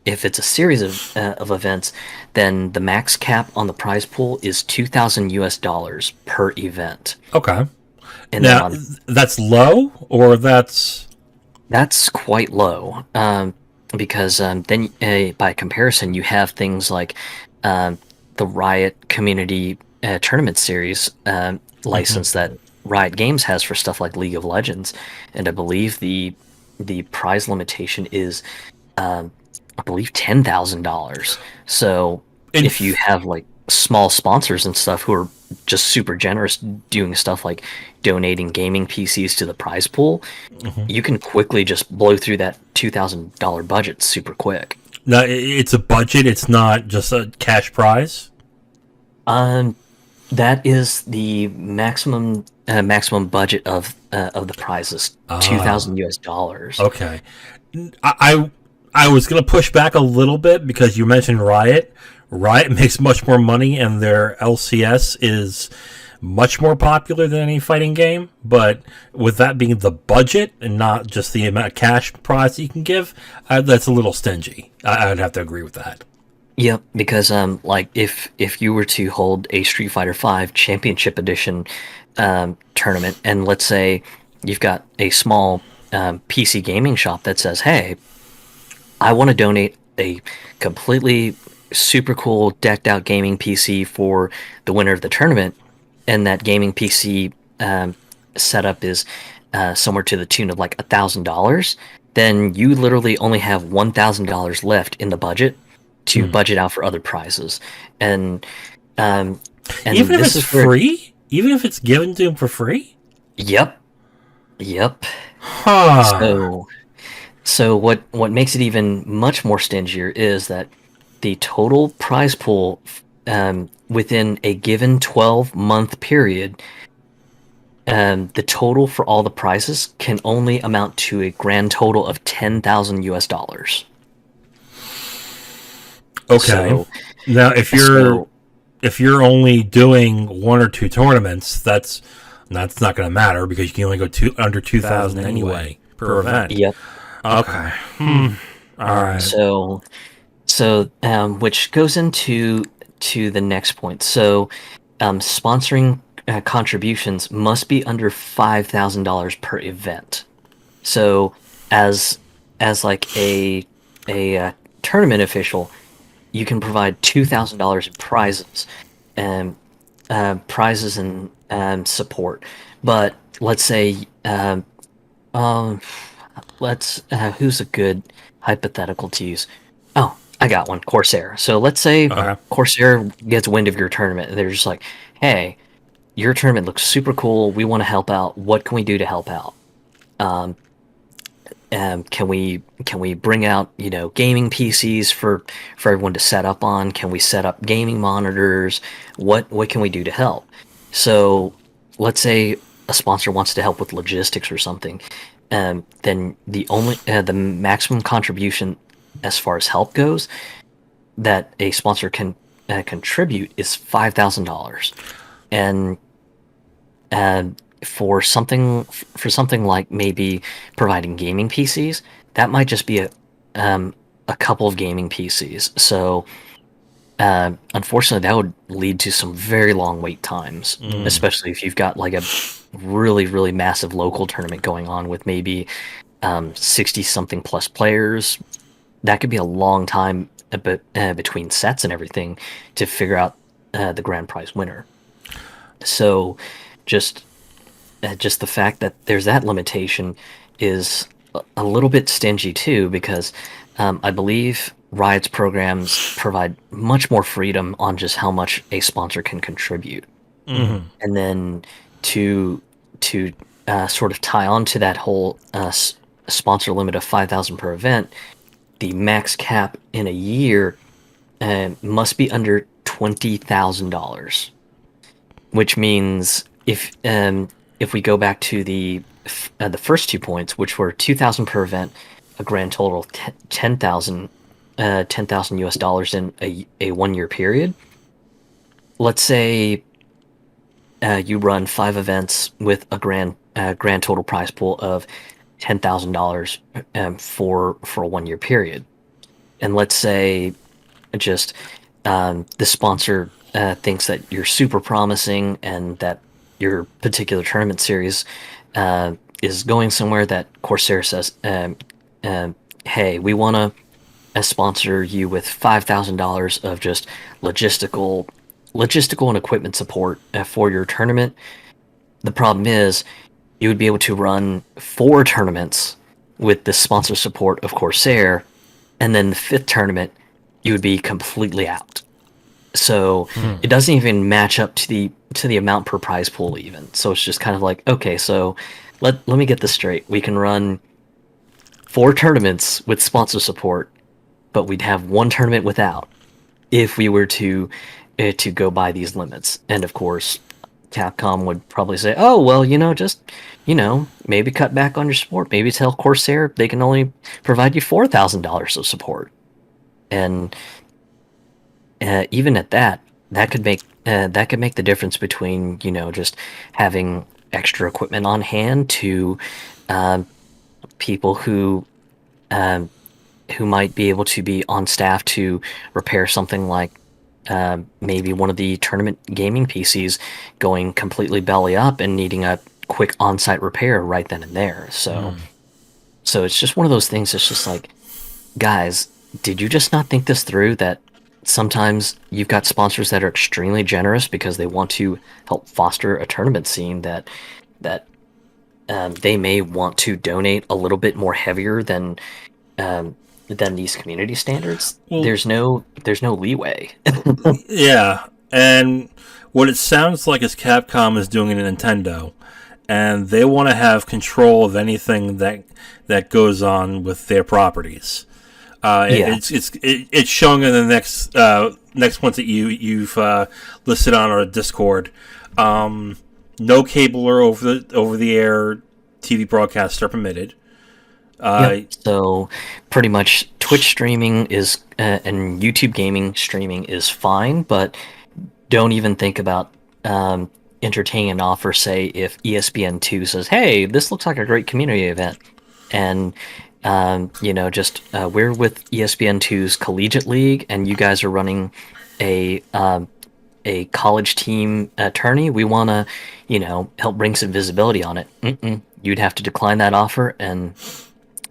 if it's a series of events, then the max cap on the prize pool is 2,000 US dollars per event. Okay. And then Now, on that's low, or that's quite low, because then by comparison, you have things like the Riot Community Tournament Series Mhm. license that Riot Games has for stuff like League of Legends, and I believe the prize limitation is, I believe $10,000. So In if you have like small sponsors and stuff who are just super generous, doing stuff like donating gaming PCs to the prize pool, you can quickly just blow through that $2,000 budget super quick. Now, it's a budget. It's not just a cash prize. Um, that is the maximum budget of the prizes, $2,000 US. Okay. I I was gonna push back a little bit because you mentioned Riot. Riot makes much more money, and their LCS is much more popular than any fighting game. But with that being the budget and not just the amount of cash prize you can give, that's a little stingy. I would have to agree with that. Yep, because like if you were to hold a Street Fighter V Championship Edition tournament, and let's say you've got a small PC gaming shop that says, "Hey, I want to donate a completely super cool decked out gaming PC for the winner of the tournament," and that gaming PC setup is somewhere to the tune of like $1,000, then you literally only have $1,000 left in the budget to budget out for other prizes, and Even if this it's is where, free, even if it's given to him for free. yep, yep. Huh. So what makes it even much more stingier is that the total prize pool within a given 12-month period, the total for all the prizes can only amount to a grand total of $10,000 US. Okay. So, Now, so if you're only doing one or two tournaments, that's not going to matter because you can only go under 2,000 anyway per event. yep. Okay. All right. So which goes into the next point. So, sponsoring contributions must be under $5,000 per event. So, as like a tournament official, you can provide $2,000 in prizes and support. But let's say, let's who's a good hypothetical to use? Oh, I got one. Corsair. So let's say Okay. Corsair gets wind of your tournament, and they're just like, "Hey, your tournament looks super cool. We want to help out. What can we do to help out? Um, can we bring out gaming PCs for everyone to set up on? Can we set up gaming monitors? What can we do to help?" So let's say a sponsor wants to help with logistics or something, then the maximum contribution as far as help goes that a sponsor can contribute is $5,000, and for something like maybe providing gaming PCs, that might just be a couple of gaming PCs. So unfortunately, that would lead to some very long wait times, especially if you've got like a really, really massive local tournament going on with maybe 60 something plus players. That could be a long time between sets and everything to figure out the grand prize winner. So just the fact that there's that limitation is a little bit stingy too, because I believe Riot's programs provide much more freedom on just how much a sponsor can contribute. And then to sort of tie on to that whole sponsor limit of 5,000 per event, the max cap in a year must be under $20,000, which means if we go back to the first 2 points, which were 2,000 per event, a grand total of $10,000 US in a 1 year period. Let's say you run 5 events with a grand total prize pool of $10,000 for a 1 year period, and let's say just the sponsor thinks that you're super promising and that your particular tournament series is going somewhere, that Corsair says, "Hey, we want to sponsor you with $5,000 of just logistical and equipment support for your tournament." the problem is you would be able to run 4 tournaments with the sponsor support of Corsair, and then the 5th tournament you would be completely out. So Hmm. it doesn't even match up to the amount per prize pool even. So it's just kind of like, okay, so let me get this straight. We can run 4 tournaments with sponsor support, but we'd have 1 tournament without if we were to go by these limits. And of course, Capcom would probably say, "Oh, well, just maybe cut back on your support. Maybe tell Corsair they can only provide you $4,000 of support." And even at that, that could make the difference between just having extra equipment on hand to um, people um, who might be able to be on staff to repair something like maybe one of the tournament gaming PCs going completely belly up and needing a quick on-site repair right then and there. So it's just one of those things. It's just like, guys, did you just not think this through? That sometimes you've got sponsors that are extremely generous because they want to help foster a tournament scene that they may want to donate a little bit more heavier than these community standards. Well, There's no leeway. yeah, and what it sounds like is Capcom is doing in Nintendo, and they want to have control of anything that goes on with their properties. Yeah. It's showing in the next ones that you've listed on our Discord. No cable or over the air TV broadcasts are permitted. Yep. So pretty much Twitch streaming is and YouTube gaming streaming is fine, but don't even think about entertaining an offer. Say if ESPN2 says, "Hey, this looks like a great community event," and just we're with ESPN2's collegiate league, and you guys are running a college team tourney. We want to, help bring some visibility on it. You'd have to decline that offer, and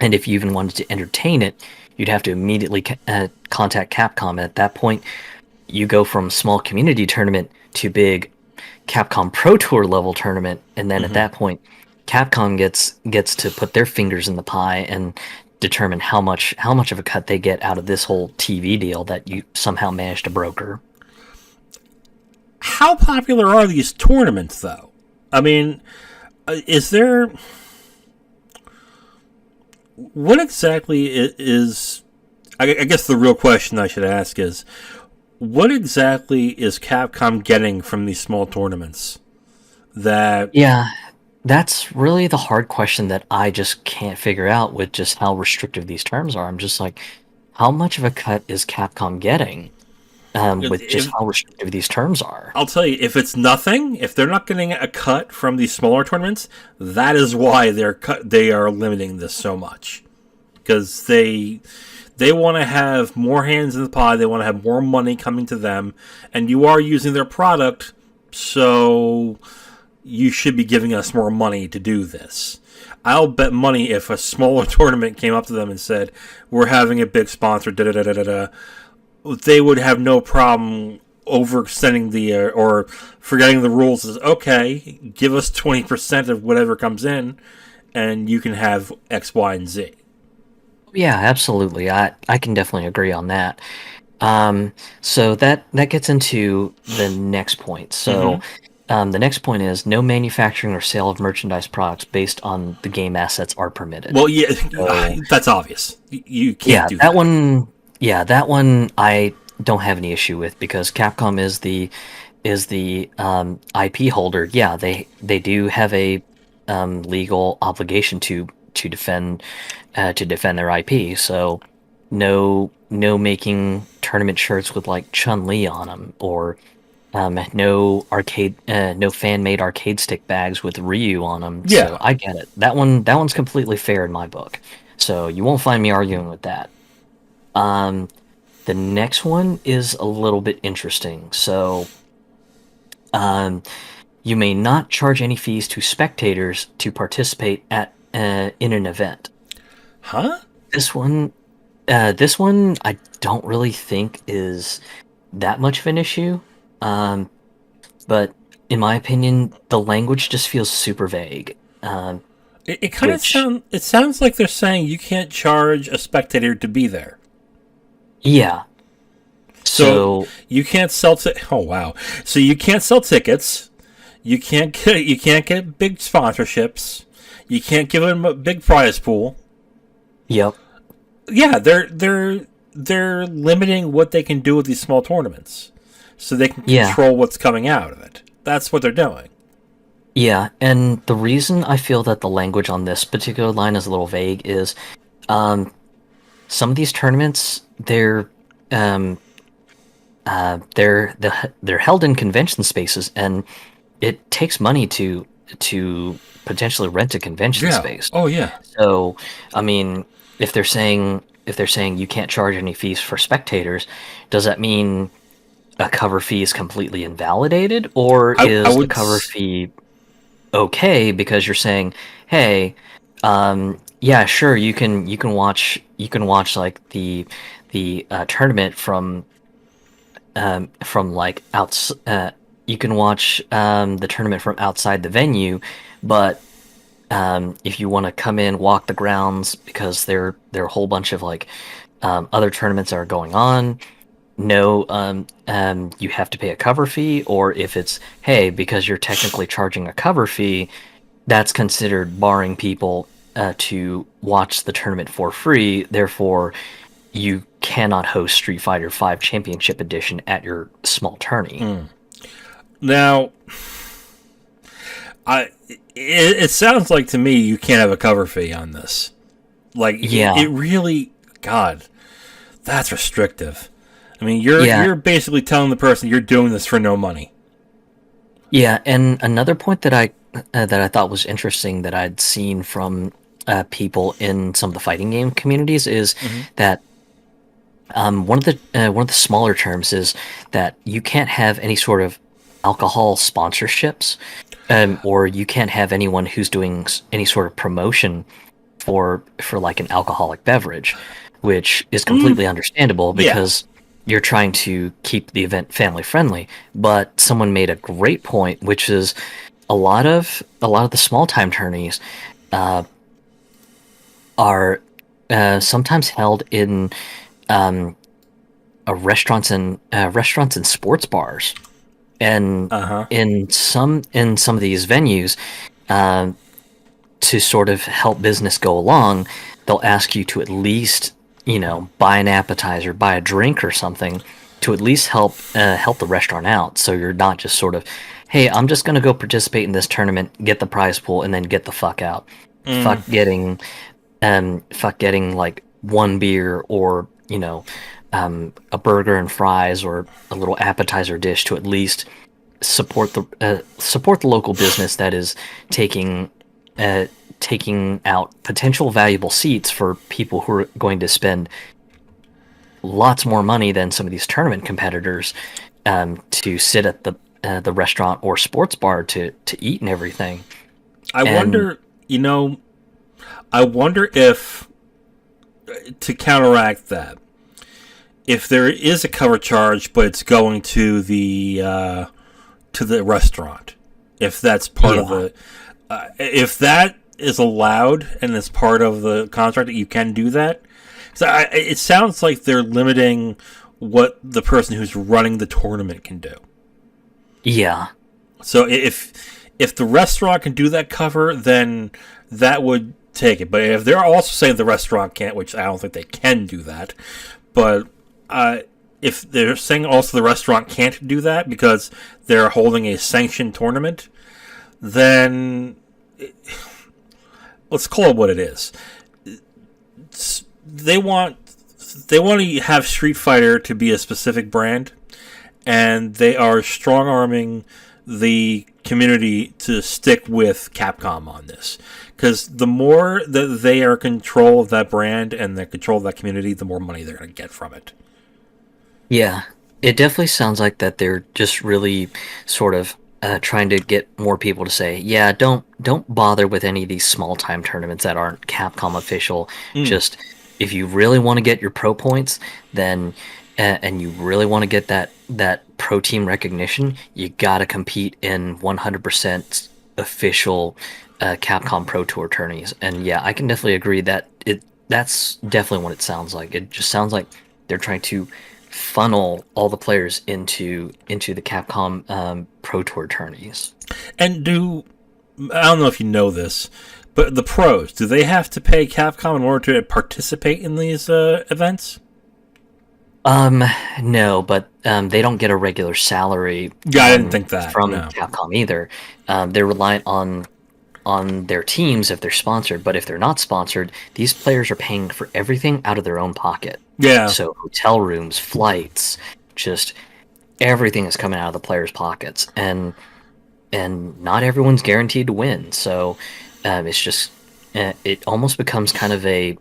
if you even wanted to entertain it, you'd have to immediately contact Capcom. At that point, you go from small community tournament to big Capcom Pro Tour level tournament, and then at that point, Capcom gets to put their fingers in the pie and determine how much of a cut they get out of this whole TV deal that you somehow managed to broker. How popular are these tournaments, though? I mean, is there what exactly is? I guess the real question I should ask is, what exactly is Capcom getting from these small tournaments? That Yeah, that's really the hard question that I just can't figure out with just how restrictive these terms are. I'm just like, how much of a cut is Capcom getting with just if how restrictive these terms are? I'll tell you, if it's nothing, if they're not getting a cut from these smaller tournaments, that is why they are limiting this so much, because they want to have more hands in the pie. They want to have more money coming to them, and you are using their product, so you should be giving us more money to do this. I'll bet money if a smaller tournament came up to them and said, "We're having a big sponsor," da da da da da, they would have no problem overextending or forgetting the rules. Is okay, give us 20% of whatever comes in, and you can have X, Y, and Z. Yeah, absolutely. I can definitely agree on that. So that gets into the next point. So the next point is no manufacturing or sale of merchandise products based on the game assets are permitted. Well, yeah, So that's obvious. You can't yeah, do that that. one. Yeah, that one I don't have any issue with because Capcom is the IP holder. Yeah, they do have a legal obligation to defend their IP. So no making tournament shirts with like Chun Li on them, or no fan made arcade stick bags with Ryu on them. So Yeah. I get it. That one's completely fair in my book. So you won't find me arguing with that. Um, the next one is a little bit interesting. So, um, you may not charge any fees to spectators to participate in an event. Huh? This one, this one, I don't really think is that much of an issue. Um, but in my opinion, the language just feels super vague. It kind of Which, sounds like they're saying you can't charge a spectator to be there. yeah. So So you can't sell. Oh wow! So you can't sell tickets. You can't get big sponsorships. You can't give them a big prize pool. yep. Yeah, they're limiting what they can do with these small tournaments, so they can Yeah. control what's coming out of it. That's what they're doing. Yeah, and the reason I feel that the language on this particular line is a little vague is um, some of these tournaments um, they're held in convention spaces, and it takes money to potentially rent a convention Yeah. space. Oh yeah. So, I mean, if they're saying you can't charge any fees for spectators, does that mean a cover fee is completely invalidated, or I is a would. cover fee okay because you're saying, hey, yeah, sure, you can watch like the tournament from like outs you can watch the tournament from outside the venue, but if you want to come in, walk the grounds because there are a whole bunch of like other tournaments that are going on. No, you have to pay a cover fee, or if it's, hey, because you're technically charging a cover fee, that's considered barring people to watch the tournament for free. Therefore, you cannot host Street Fighter V Championship Edition at your small tourney. Now, it sounds like to me you can't have a cover fee on this. Like Yeah, it really, God, that's restrictive. I mean, you're yeah, you're basically telling the person you're doing this for no money. yeah. And another point that I thought was interesting that I'd seen from people in some of the fighting game communities is Hmm. that one of the smaller terms is that you can't have any sort of alcohol sponsorships, or you can't have anyone who's doing any sort of promotion for like an alcoholic beverage, which is completely understandable Yeah. because you're trying to keep the event family friendly. But someone made a great point, which is a lot of the small time tourneys uh, are sometimes held in um, restaurants and sports bars, and Uh huh. in some of these venues, uh, to sort of help business go along, they'll ask you to at least, buy an appetizer, buy a drink or something to at least help the restaurant out. So you're not just sort of, hey, I'm just gonna go participate in this tournament, get the prize pool, and then get the fuck out. Mm. Fuck getting like one beer or a burger and fries or a little appetizer dish to at least support the local business that is taking uh, taking out potential valuable seats for people who are going to spend lots more money than some of these tournament competitors to sit at the restaurant or sports bar to eat and everything. I And wonder. I wonder if to counteract that, if there is a cover charge, but it's going to the restaurant, if that's part of yeah, the, if that is allowed and it's part of the contract that you can do that. So it sounds like they're limiting what the person who's running the tournament can do. yeah, So if the restaurant can do that cover, then that would take it. But if they're also saying the restaurant can't, which I don't think they can do that, but uh, if they're saying also the restaurant can't do that because they're holding a sanctioned tournament, then let's call it what it is. They want to have Street Fighter to be a specific brand, and they are strong arming the community to stick with Capcom on this. Because the more that they are in control of that brand and the control of that community, the more money they're going to get from it. yeah. It definitely sounds like that they're just really sort of trying to get more people to say, yeah, don't bother with any of these small time tournaments that aren't Capcom official. Mm. Just if you really want to get your pro points, then and you really want to get that pro team recognition, you got to compete in 100% official Capcom Pro Tour tourneys. And yeah, I can definitely agree that that's definitely what it sounds like. It just sounds like they're trying to funnel all the players into the Capcom Pro Tour tourneys. And I don't know if you know this, but the pros, do they have to pay Capcom in order to participate in these events? No, but they don't get a regular salary. Yeah, I didn't think that from no. Capcom either. They're reliant on their teams if they're sponsored, but if they're not sponsored, these players are paying for everything out of their own pocket. Yeah. So hotel rooms, flights, just everything is coming out of the players' pockets, and not everyone's guaranteed to win. So it's just it almost becomes kind of a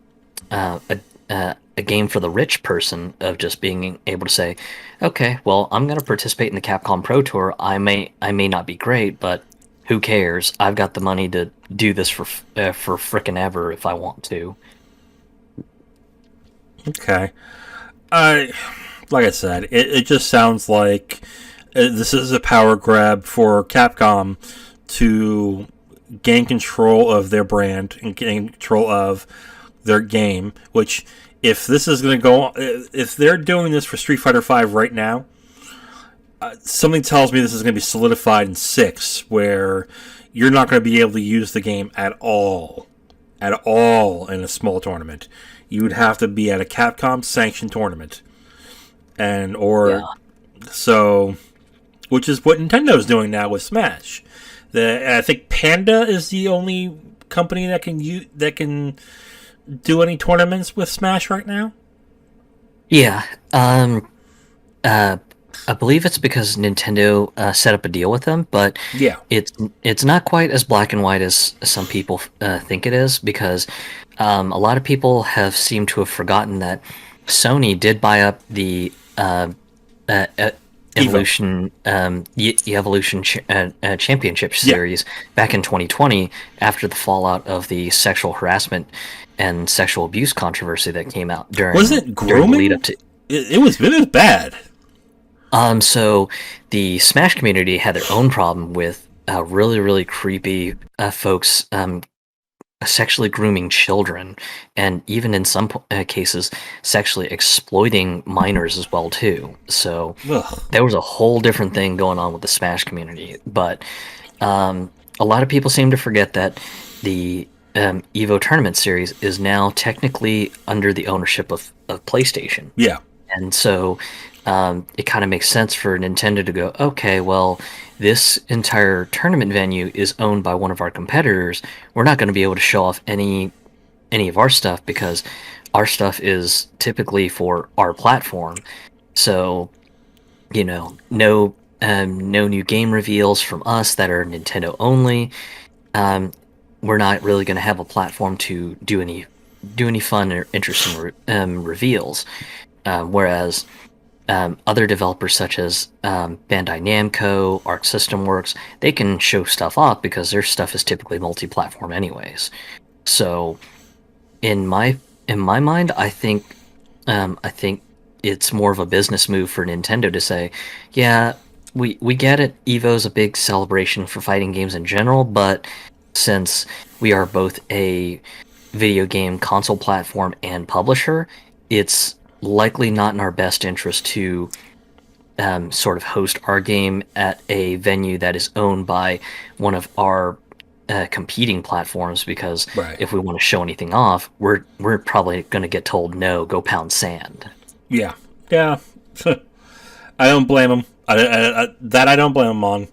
game for the rich person of just being able to say, okay, well, I'm going to participate in the Capcom Pro Tour. I may not be great, but who cares? I've got the money to do this for frickin' ever if I want to. Okay. Like I said, it just sounds like this is a power grab for Capcom to gain control of their brand and gain control of their game, which if this is going to go, if they're doing this for Street Fighter V right now, something tells me this is going to be solidified in 6, where you're not going to be able to use the game at all in a small tournament. You would have to be at a Capcom sanctioned tournament, so, which is what Nintendo's doing now with Smash. I think Panda is the only company that can do any tournaments with Smash right now. Yeah. I believe it's because Nintendo set up a deal with them, but yeah, it's not quite as black and white as some people think it is, because a lot of people have seemed to have forgotten that Sony did buy up the Evolution Evolution Championship Series back in 2020 after the fallout of the sexual harassment and sexual abuse controversy that came out during. Was it grooming? The lead up to it was bad. So the Smash community had their own problem with really, really creepy folks sexually grooming children, and even in some cases sexually exploiting minors as well too. So there was a whole different thing going on with the Smash community. But a lot of people seem to forget that the Evo Tournament Series is now technically under the ownership of PlayStation. Yeah. And so it kind of makes sense for Nintendo to go, okay, well, this entire tournament venue is owned by one of our competitors. We're not going to be able to show off any of our stuff because our stuff is typically for our platform. So, no new game reveals from us that are Nintendo only. We're not really going to have a platform to do any fun or interesting reveals. Whereas other developers such as Bandai Namco, Arc System Works, they can show stuff off because their stuff is typically multi-platform anyways. So, in my mind, I think it's more of a business move for Nintendo to say, yeah, we get it. Evo's a big celebration for fighting games in general, but since we are both a video game console platform and publisher, it's likely not in our best interest to sort of host our game at a venue that is owned by one of our competing platforms, because if we want to show anything off, we're probably going to get told, no, go pound sand. Yeah. I don't blame them. I don't blame them on.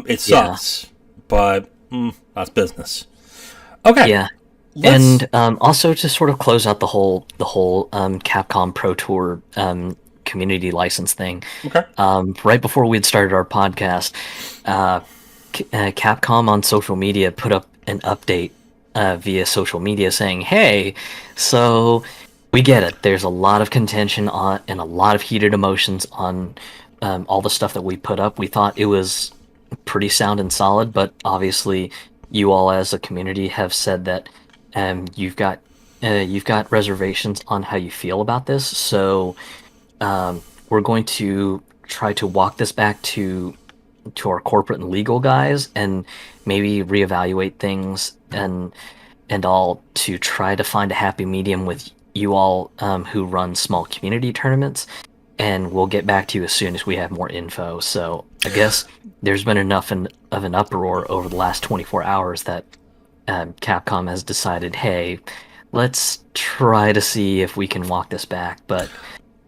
It sucks, but that's business. Okay. Yeah. And also to sort of close out the whole Capcom Pro Tour community license thing. Okay. Right before we had started our podcast, Capcom on social media put up an update via social media saying, "Hey, so we get it. There's a lot of contention on and a lot of heated emotions on all the stuff that we put up. We thought it was pretty sound and solid, but obviously, you all as a community have said that." You've got reservations on how you feel about this, so we're going to try to walk this back to our corporate and legal guys and maybe reevaluate things and all to try to find a happy medium with you all who run small community tournaments, and we'll get back to you as soon as we have more info. So I guess there's been enough of an uproar over the last 24 hours that Capcom has decided, hey, let's try to see if we can walk this back. But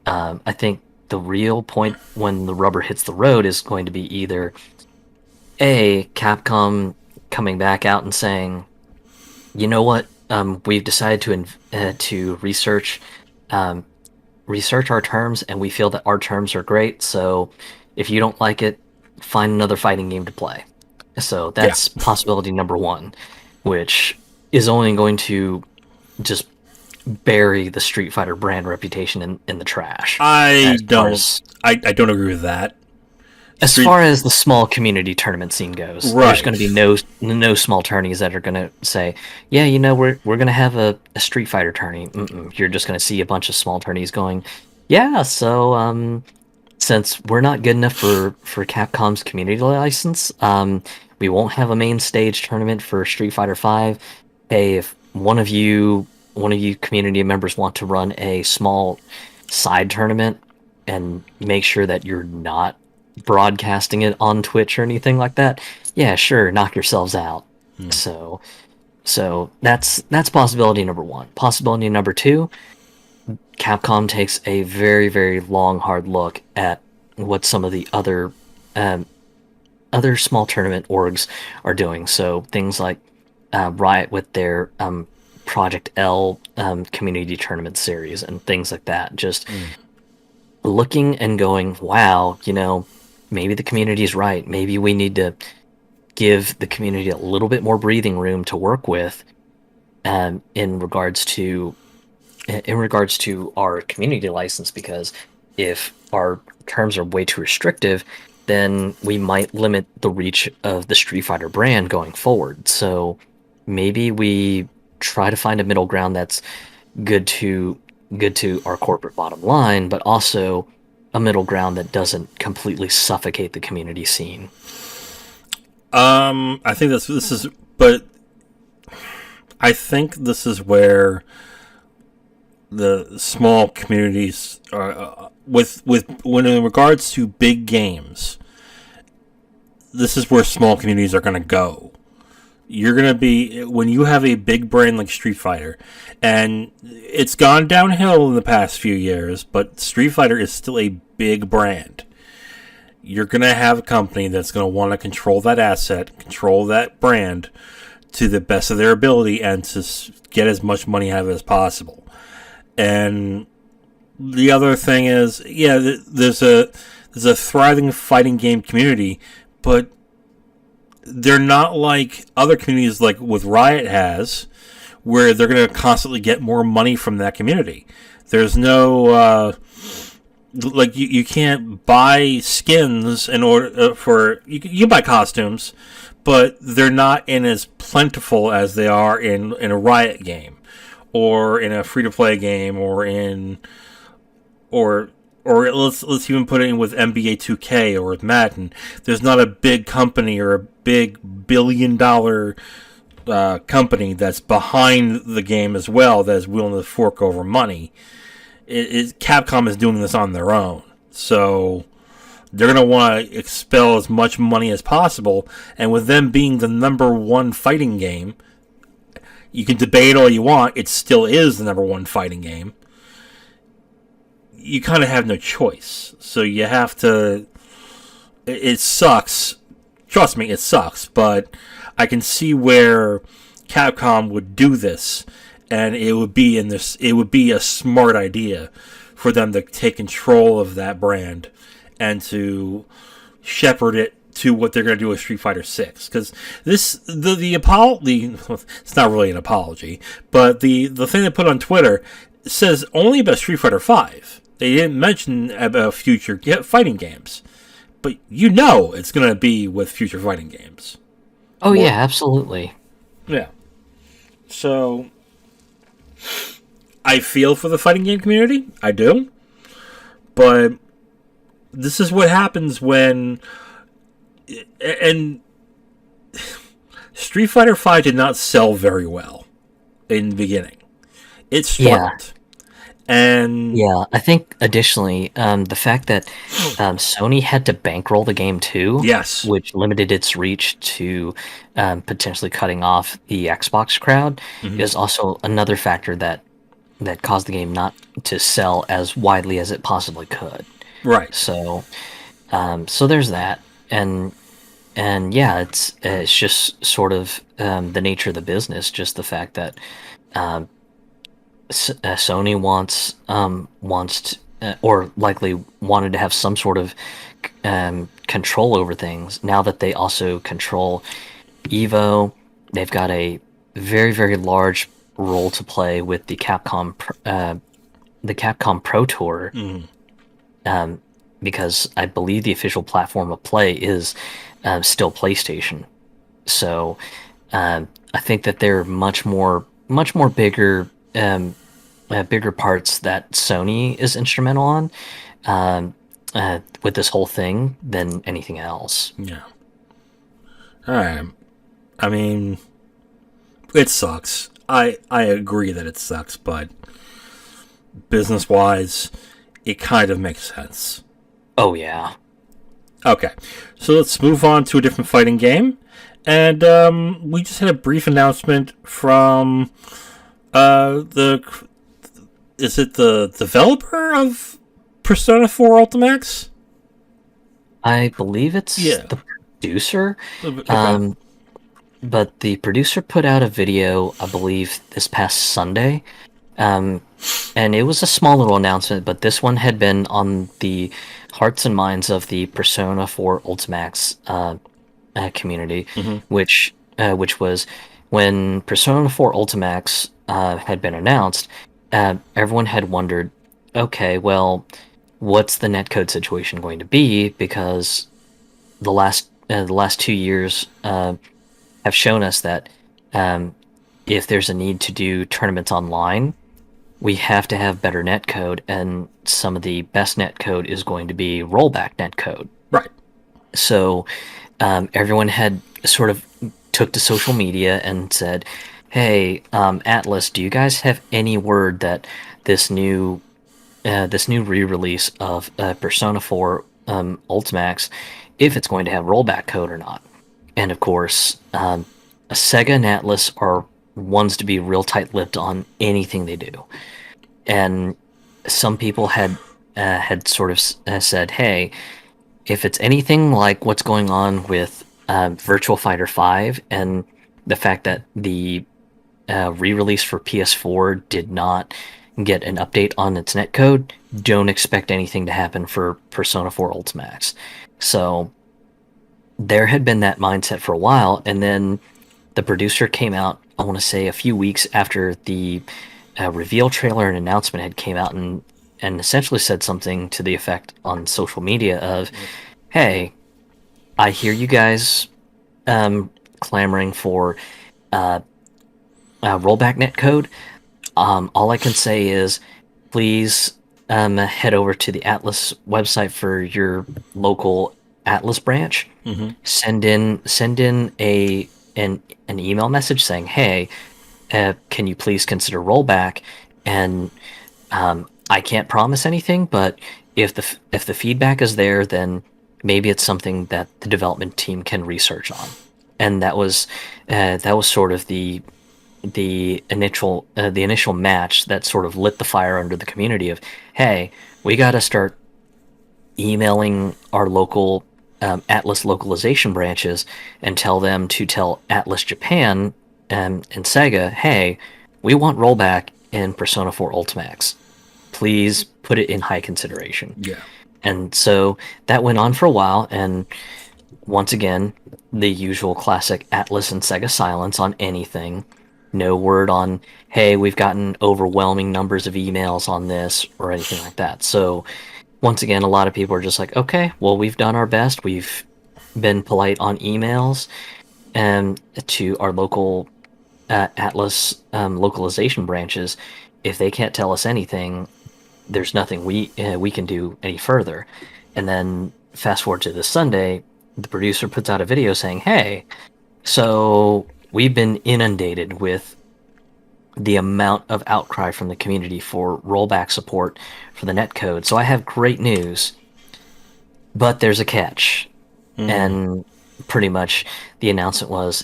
I think the real point when the rubber hits the road is going to be either Capcom coming back out and saying, you know what, we've decided to research our terms, and we feel that our terms are great. So if you don't like it, find another fighting game to play. So that's possibility number one, which is only going to just bury the Street Fighter brand reputation in the trash. I don't agree with that. As far as the small community tournament scene goes, there's going to be no small tourneys that are going to say, yeah, you know, we're going to have a Street Fighter tourney. You're just going to see a bunch of small tourneys going, yeah, so since we're not good enough for Capcom's community license, we won't have a main stage tournament for Street Fighter V. Hey, if one of you community members want to run a small side tournament and make sure that you're not broadcasting it on Twitch or anything like that, yeah, sure, knock yourselves out. So that's possibility number one. Possibility number two, Capcom takes a very, very long, hard look at what some of the other small tournament orgs are doing. So things like Riot with their Project L community tournament series and things like that. Just looking and going, wow, you know, maybe the community's right. Maybe we need to give the community a little bit more breathing room to work with in regards to our community license, because if our terms are way too restrictive, then we might limit the reach of the Street Fighter brand going forward. So maybe we try to find a middle ground that's good to our corporate bottom line, but also a middle ground that doesn't completely suffocate the community scene. I think I think this is where the small communities are when in regards to big games. This is where small communities are going to go. You're going to be, when you have a big brand like Street Fighter, and it's gone downhill in the past few years, but Street Fighter is still a big brand. You're going to have a company that's going to want to control that asset, control that brand to the best of their ability, and to get as much money out of it as possible. And the other thing is, yeah, there's a thriving fighting game community, but they're not like other communities like with Riot has, where they're going to constantly get more money from that community. There's no like you can't buy skins in order for you buy costumes, but they're not in as plentiful as they are in a Riot game, or in a free to play game, or let's even put it in with NBA 2K or with Madden. There's not a big company or a big billion-dollar company that's behind the game as well that is willing to fork over money. Capcom is doing this on their own, so they're going to want to expel as much money as possible. And with them being the number one fighting game, you can debate all you want, it still is the number one fighting game. You kind of have no choice. So you have to... It sucks. Trust me, it sucks. But I can see where Capcom would do this, and it would be a smart idea for them to take control of that brand and to shepherd it to what they're going to do with Street Fighter 6. Because it's not really an apology, but the thing they put on Twitter says only about Street Fighter 5. They didn't mention about future fighting games. But you know it's going to be with future fighting games. Oh, yeah, absolutely. Yeah. So, I feel for the fighting game community. I do. But this is what happens when, and Street Fighter V did not sell very well in the beginning. It Yeah, struggled, and yeah. I think additionally, the fact that Sony had to bankroll the game too, yes, which limited its reach to potentially cutting off the Xbox crowd, mm-hmm. is also another factor that caused the game not to sell as widely as it possibly could. Right, So, so there's that, and yeah, it's just sort of the nature of the business, just the fact that um, Sony or likely wanted to have some sort of control over things. Now that they also control Evo, they've got a very very large role to play with the Capcom Pro Tour, mm-hmm. um, because I believe the official platform of play is still PlayStation. So I think that they're much more bigger parts that Sony is instrumental on with this whole thing than anything else. Yeah. All right. I mean, it sucks. I agree that it sucks, but business wise, it kind of makes sense. Oh yeah. Okay, so let's move on to a different fighting game, and we just had a brief announcement from the is it the developer of Persona 4 Ultimax? I believe it's Yeah. the producer. Okay. But the producer put out a video, I believe, this past Sunday. Um, and it was a small little announcement, but this one had been on the hearts and minds of the Persona 4 Ultimax community, Mm-hmm. which was when Persona 4 Ultimax had been announced. Everyone had wondered, okay, well, what's the netcode situation going to be? Because the last 2 years have shown us that um, if there's a need to do tournaments online, we have to have better netcode, and some of the best netcode is going to be rollback netcode. Right. So everyone had sort of took to social media and said, "Hey, Atlas, do you guys have any word that this new this new re-release of Persona 4 Ultimax, if it's going to have rollback code or not?" And of course, Sega and Atlas are ones to be real tight-lipped on anything they do. And some people had sort of said, "Hey, if it's anything like what's going on with Virtual Fighter 5 and the fact that the re-release for PS4 did not get an update on its netcode, don't expect anything to happen for Persona 4 Ultimax." So there had been that mindset for a while, and then the producer came out, I want to say a few weeks after the reveal trailer and announcement had came out, and essentially said something to the effect on social media of, "Hey, I hear you guys clamoring for rollback netcode. All I can say is, please head over to the Atlas website for your local Atlas branch. Mm-hmm. Send in an email message saying, hey, can you please consider rollback?" And I can't promise anything, but if the feedback is there, then maybe it's something that the development team can research on. And that was sort of the initial match that sort of lit the fire under the community of, hey, we got to start emailing our local Atlas localization branches and tell them to tell Atlas Japan and Sega, hey, we want rollback in Persona 4 Ultimax. Please put it in high consideration. Yeah. And so that went on for a while, and once again, the usual classic Atlas and Sega silence on anything. No word on, hey, we've gotten overwhelming numbers of emails on this or anything like that. So once again, a lot of people are just like, okay, well, we've done our best. We've been polite on emails and to our local Atlas localization branches. If they can't tell us anything, there's nothing we can do any further. And then fast forward to this Sunday, the producer puts out a video saying, "Hey, so we've been inundated with the amount of outcry from the community for rollback support for the netcode. So I have great news, but there's a catch." And pretty much the announcement was,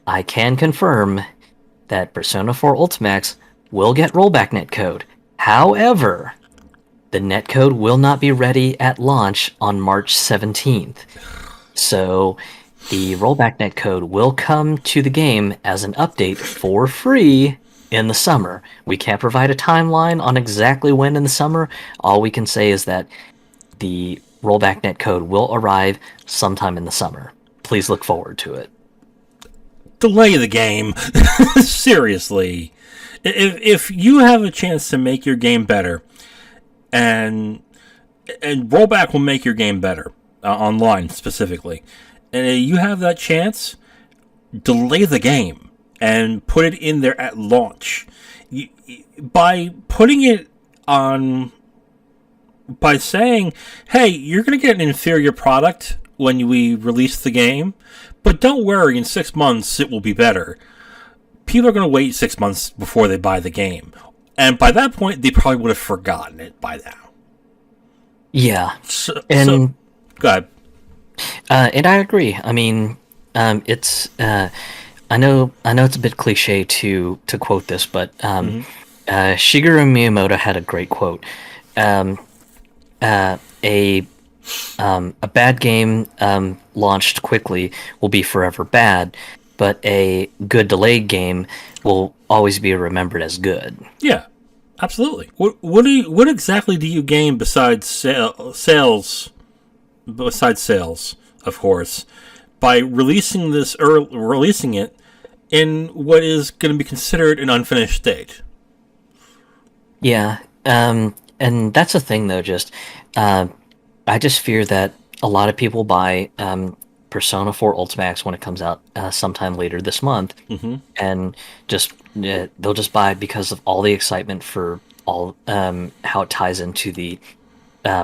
"I can confirm that Persona 4 Ultimax will get rollback netcode. However, the netcode will not be ready at launch on March 17th. So the rollback netcode will come to the game as an update for free in the summer. We can't provide a timeline on exactly when in the summer. All we can say is that the rollback netcode will arrive sometime in the summer. Please look forward to it." Delay the game. Seriously. If you have a chance to make your game better, and rollback will make your game better, online specifically, and you have that chance, delay the game and put it in there at launch. By putting it on, by saying, "Hey, you're going to get an inferior product when we release the game, but don't worry, in 6 months it will be better." People are going to wait 6 months before they buy the game. And by that point, they probably would have forgotten it by now. Yeah. So go ahead. And I agree. I mean, it's I know it's a bit cliche to quote this, but Shigeru Miyamoto had a great quote. A bad game launched quickly will be forever bad, but a good delayed game will always be remembered as good. Yeah, absolutely. What exactly do you gain besides sales? Besides sales, of course, by releasing it in what is going to be considered an unfinished state. Yeah, and that's the thing, though. I just fear that a lot of people buy Persona 4 Ultimax when it comes out sometime later this month, and they'll just buy it because of all the excitement for all how it ties into the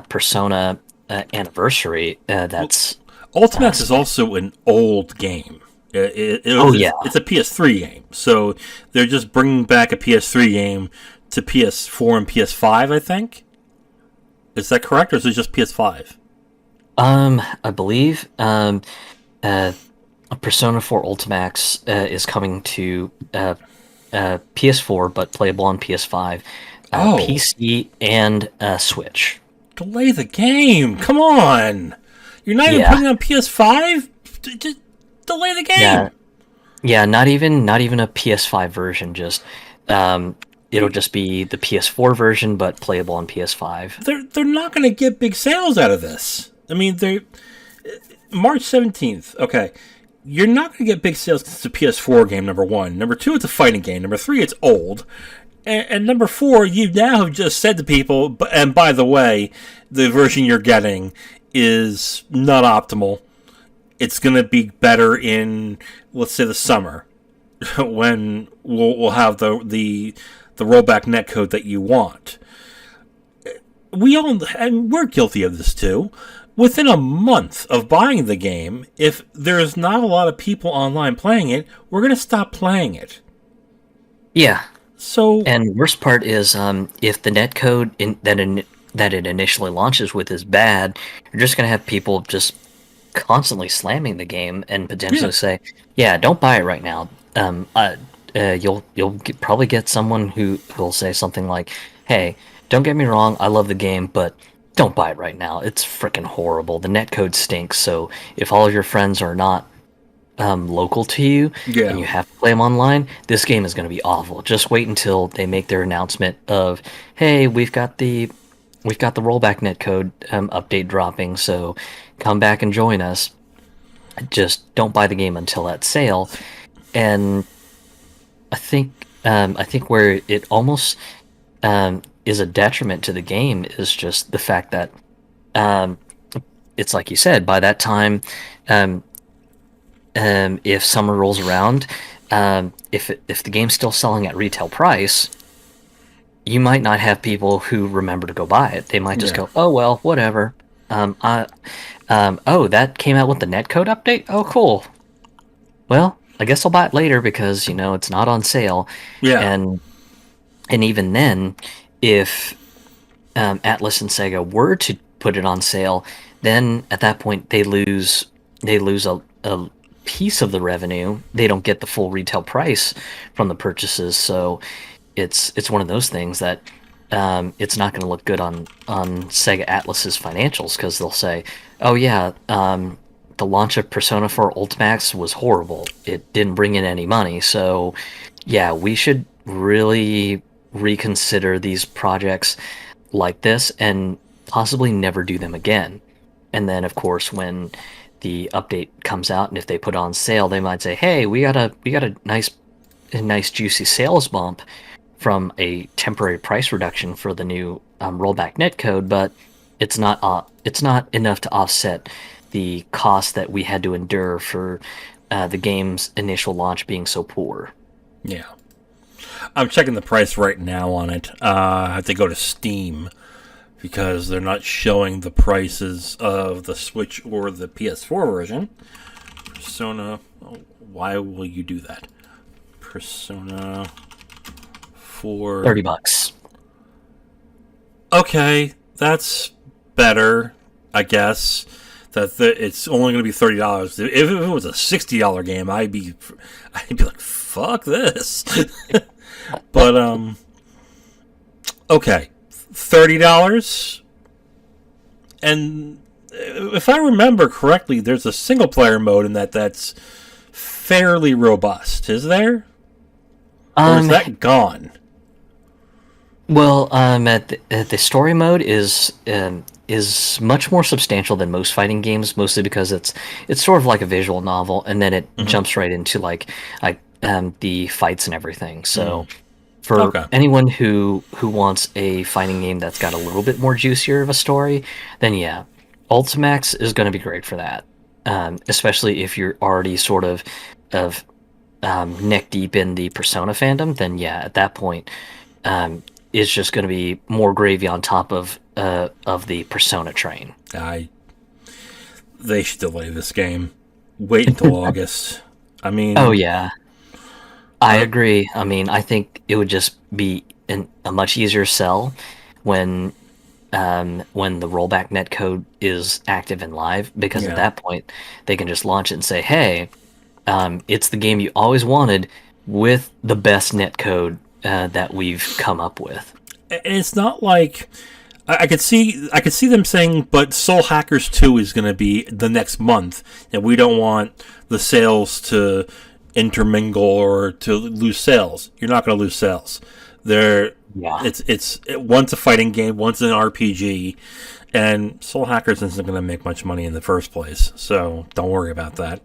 Persona anniversary. Ultimax is also an old game. It's a PS3 game, so they're just bringing back a PS3 game to PS4 and PS5. I think. Is that correct, or is it just PS5? I believe Persona 4 Ultimax is coming to PS4, but playable on PS5, PC, and Switch. Delay the game. Come on. You're not even putting it on PS5? Just delay the game. Yeah, not even a PS5 version, just it'll just be the PS4 version, but playable on PS5. They're not going to get big sales out of this. I mean, March 17th. Okay, you're not going to get big sales because it's a PS4 game, number one. Number two, it's a fighting game. Number three, it's old. And number four, you now have just said to people, and by the way, the version you're getting is not optimal. It's going to be better in, let's say, the summer, when we'll have the rollback netcode that you want. We're guilty of this too. Within a month of buying the game, if there's not a lot of people online playing it, we're going to stop playing it. Yeah. So, and worst part is, if the netcode that it initially launches with is bad, you're just going to have people just constantly slamming the game and potentially say, "Yeah, don't buy it right now." You'll probably get someone who will say something like, "Hey, don't get me wrong, I love the game, but don't buy it right now. It's freaking horrible. The netcode stinks. So if all of your friends are not local to you and you have to play them online, this game is going to be awful. Just wait until they make their announcement of, hey, we've got the rollback netcode update dropping, so come back and join us." Just don't buy the game until that sale. And I think where it almost is a detriment to the game is just the fact that it's like you said, by that time, if summer rolls around, if the game's still selling at retail price, you might not have people who remember to go buy it. They might just Yeah. go, "Oh well, whatever." I oh, that came out with the netcode update. Oh, cool. Well, I guess I'll buy it later because it's not on sale, Yeah. and even then, if Atlas and Sega were to put it on sale, then at that point they lose a piece of the revenue. They don't get the full retail price from the purchases, so it's one of those things that it's not going to look good on Sega Atlas's financials because they'll say, "Oh yeah, the launch of Persona 4 Ultimax was horrible. It didn't bring in any money, so yeah, we should really reconsider these projects like this and possibly never do them again." And then, of course, when the update comes out and if they put it on sale, they might say, "Hey, we got a nice juicy sales bump from a temporary price reduction for the new rollback netcode, but it's not enough to offset the cost that we had to endure for the game's initial launch being so poor." Yeah. I'm checking the price right now on it. I have to go to Steam because they're not showing the prices of the Switch or the PS4 version. Persona. Oh, why will you do that? Persona 4. $30. Okay, that's better, I guess. It's only going to be $30. If it was a $60 game, I'd be like, fuck this. But okay, $30, and if I remember correctly, there's a single player mode in that's fairly robust. Is there, or is Um, that gone? well, at the story mode is much more substantial than most fighting games, mostly because it's sort of like a visual novel, and then it Hmm. jumps right into like the fights and everything. So for Okay. anyone who wants a fighting game that's got a little bit more juicier of a story, then yeah, Ultimax is going to be great for that. Especially if you're already sort of neck deep in the Persona fandom, then yeah, at that point, um, it's just going to be more gravy on top of the Persona train. I They should delay this game. Wait until August. I Oh mean, yeah, I uh, agree. I mean, I think it would just be a much easier sell when when the rollback netcode is active and live, because at yeah. that point they can just launch it and say, "Hey, it's the game you always wanted with the best netcode that we've come up with." And it's not like I could see them saying, but Soul Hackers 2 is going to be the next month, and we don't want the sales to intermingle or to lose sales. You're not going to lose sales. There, Yeah. one's a fighting game, one's an RPG, and Soul Hackers isn't going to make much money in the first place. So don't worry about that.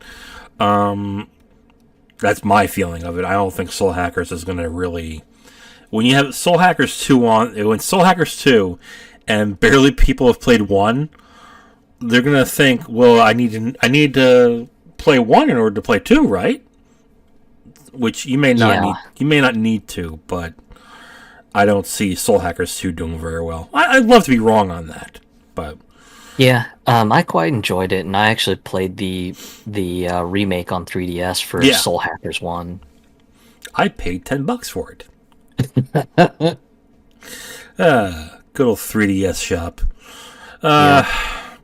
That's my feeling of it. I don't think Soul Hackers is going to really. When you have Soul Hackers 2 when Soul Hackers 2 and barely people have played 1, they're going to think, well, I need to play 1 in order to play 2, right? Which Yeah. you may not need to, but I don't see Soul Hackers 2 doing very well. I'd love to be wrong on that, but Yeah, I quite enjoyed it, and I actually played the remake on 3DS for yeah, Soul Hackers 1. I paid $10 for it. Good old 3DS shop. Yep.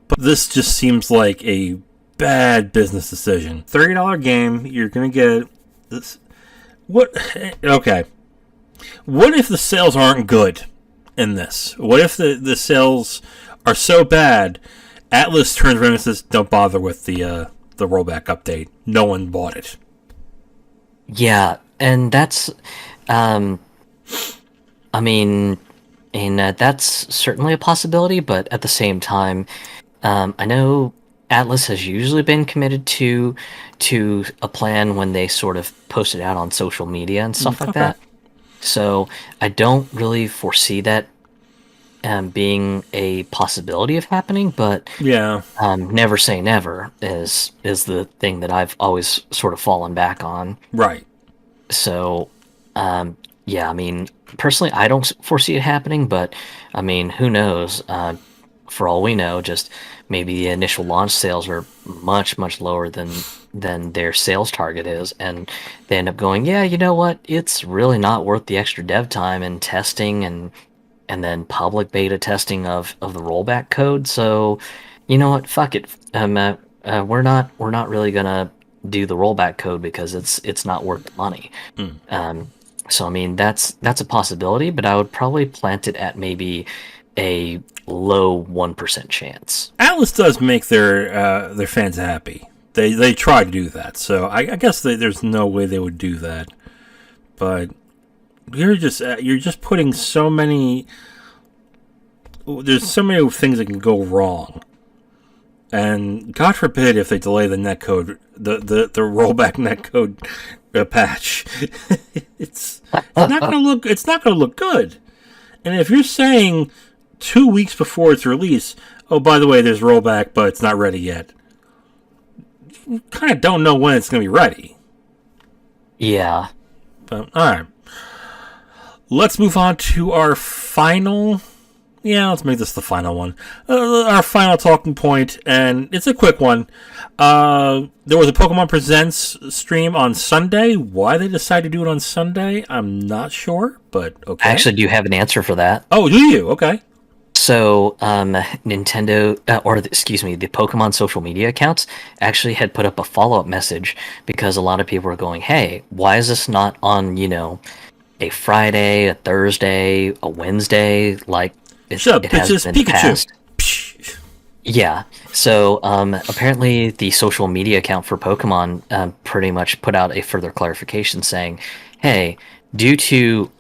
But this just seems like a bad business decision. $30 game, you're gonna get this. What? Okay. What if the sales aren't good in this? What if the sales are so bad? Atlas turns around and says, "Don't bother with the rollback update. No one bought it." Yeah, and um, I mean, and that's certainly a possibility, but at the same time, I know Atlas has usually been committed to a plan when they sort of post it out on social media and stuff like Okay. that. So I don't really foresee that being a possibility of happening, but Yeah. never say never is the thing that I've always sort of fallen back on. Right. So Yeah, I mean, personally, I don't foresee it happening, but I mean, who knows? For all we know, just maybe the initial launch sales are much, much lower than their sales target is, and they end up going, yeah, you know what? It's really not worth the extra dev time and testing and then public beta testing of the rollback code. So, you know what? Fuck it. We're not really gonna do the rollback code because it's not worth the money. Mm. Um, so I mean that's a possibility, but I would probably plant it at maybe a low 1% chance. Atlas does make their fans happy. They try to do that, so I guess there's no way they would do that. But you're just putting so many. There's so many things that can go wrong, and God forbid if they delay the netcode, the rollback netcode patch. It's not gonna look good. And if you're saying 2 weeks before its release, oh, by the way, there's rollback, but it's not ready yet, you kind of don't know when it's gonna be ready. Yeah. But all right, let's move on to our final. Yeah, let's make this the final one. Our final talking point, and it's a quick one. There was a Pokemon Presents stream on Sunday. Why they decided to do it on Sunday, I'm not sure, but okay. I actually do have an answer for that. Oh, do you? Okay. So, Nintendo, excuse me, the Pokemon social media accounts actually had put up a follow-up message because a lot of people were going, hey, why is this not on, a Friday, a Thursday, a Wednesday, like it has been in the past? Yeah. So, apparently the social media account for Pokemon pretty much put out a further clarification saying, hey, due to,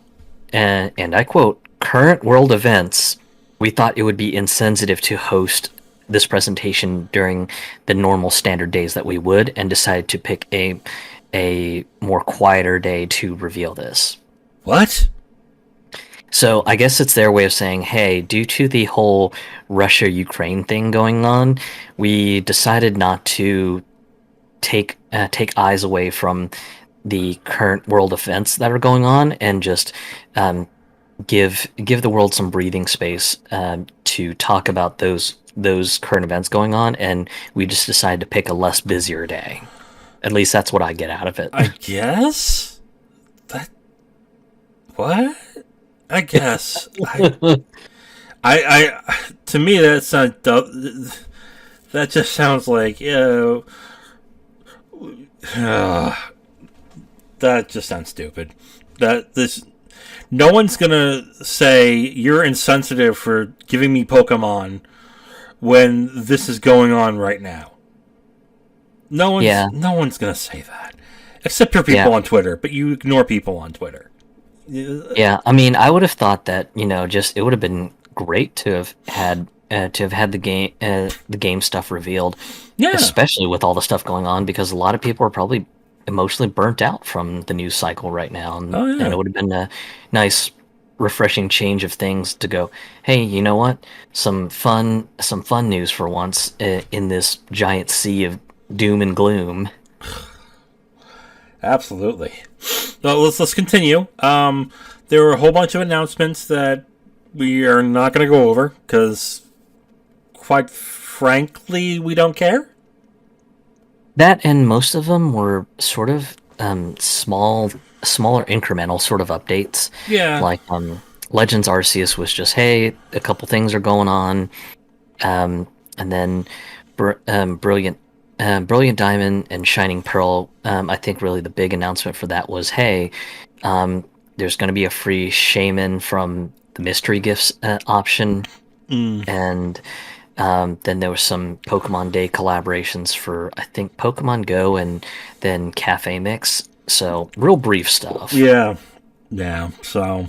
and I quote, current world events, we thought it would be insensitive to host this presentation during the normal standard days that we would, and decided to pick a more quieter day to reveal this. What? So I guess it's their way of saying, hey, due to the whole Russia-Ukraine thing going on, we decided not to take eyes away from the current world events that are going on, and just give the world some breathing space to talk about those current events going on, and we just decided to pick a less busier day. At least that's what I get out of it. I guess that. What? I guess. I to me that's not. That just sounds like that just sounds stupid. No one's gonna say you're insensitive for giving me Pokemon when this is going on right now. No one's gonna say that, except for people on Twitter. But you ignore people on Twitter. Yeah, I mean, I would have thought that just it would have been great to have had the game stuff revealed. Yeah, especially with all the stuff going on, because a lot of people are probably emotionally burnt out from the news cycle right now, and it would have been a nice, refreshing change of things to go, hey, you know what? Some fun news for once in this giant sea of doom and gloom. Absolutely. Well, let's continue. There were a whole bunch of announcements that we are not going to go over because, quite frankly, we don't care. That, and most of them were sort of smaller incremental sort of updates. Yeah. Like Legends Arceus was just, hey, a couple things are going on, and then Brilliant Diamond and Shining Pearl. I think really the big announcement for that was, hey, there's going to be a free Shaman from the mystery gifts option, and then there was some Pokemon Day collaborations for, I think, Pokemon Go and then Cafe Mix. So real brief stuff. Yeah. So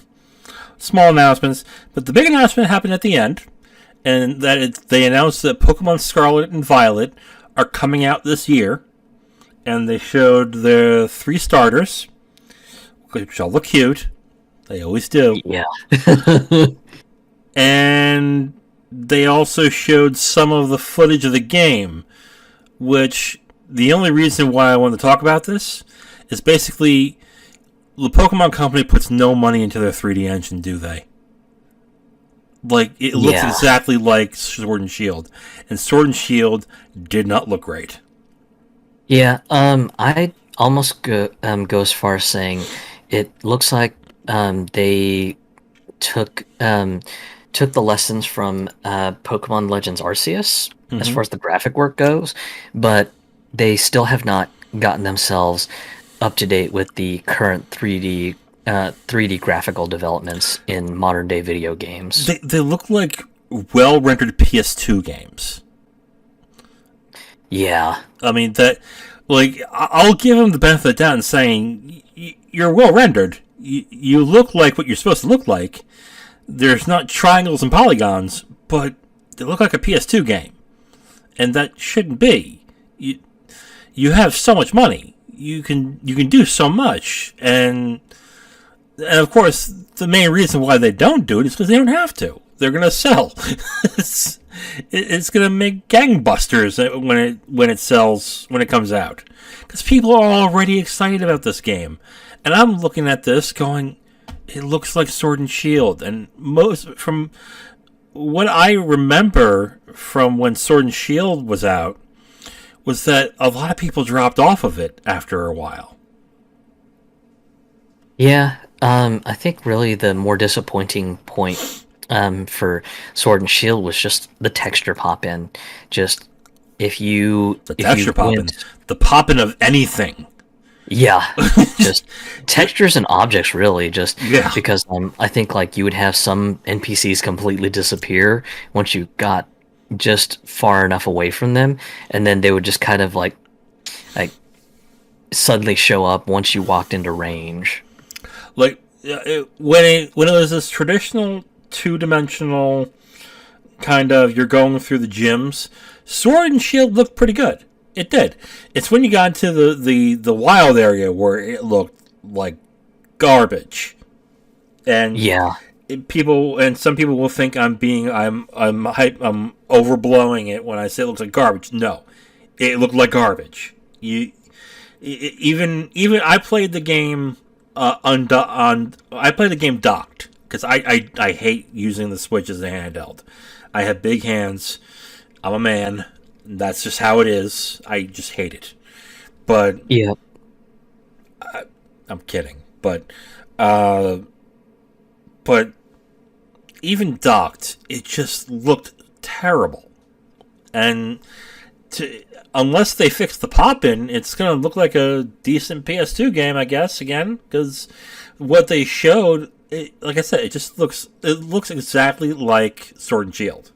small announcements, but the big announcement happened at the end, and they announced that Pokemon Scarlet and Violet are coming out this year, and they showed the 3 starters, which all look cute. They always do. Yeah. And they also showed some of the footage of the game, which the only reason why I want to talk about this is basically the Pokemon Company puts no money into their 3D engine, do they? Like, it looks Yeah. exactly like Sword and Shield, and Sword and Shield did not look great. Yeah, I almost go as far as saying it looks like they took took the lessons from Pokemon Legends Arceus as Hmm. far as the graphic work goes, but they still have not gotten themselves up to date with the current 3D graphical developments in modern day video games. They look like well rendered PS2 games. Yeah, I mean that, like, I'll give them the benefit of the doubt in saying you're well rendered. You look like what you're supposed to look like. There's not triangles and polygons, but they look like a PS2 game, and that shouldn't be. You have so much money. You can do so much, and of course the main reason why they don't do it is because they don't have to. They're gonna sell. it's gonna make gangbusters when it sells when it comes out, because people are already excited about this game, and I'm looking at this going, it looks like Sword and Shield, and most from what I remember from when Sword and Shield was out was that a lot of people dropped off of it after a while. yeah. I think really the more disappointing point for Sword and Shield was just the texture pop in. Just The if texture you popping, went, the popping of anything. yeah, just textures and objects really. Just Yeah. because I think like you would have some NPCs completely disappear once you got just far enough away from them, and then they would just kind of like suddenly show up once you walked into range. Like when it was this traditional 2-dimensional kind of, you're going through the gyms, Sword and Shield looked pretty good. It did. It's when you got into the wild area where it looked like garbage, and Yeah, some people will think I'm overblowing it when I say it looks like garbage. No, it looked like garbage. Even I played the game I played the game docked because I hate using the Switch as a handheld. I have big hands. I'm a man. That's just how it is. I just hate it. But yeah. I'm kidding. Uh, but even docked, it just looked terrible. And unless they fix the pop-in, it's going to look like a decent PS2 game, I guess, again, because what they showed, like I said, it looks exactly like Sword and Shield.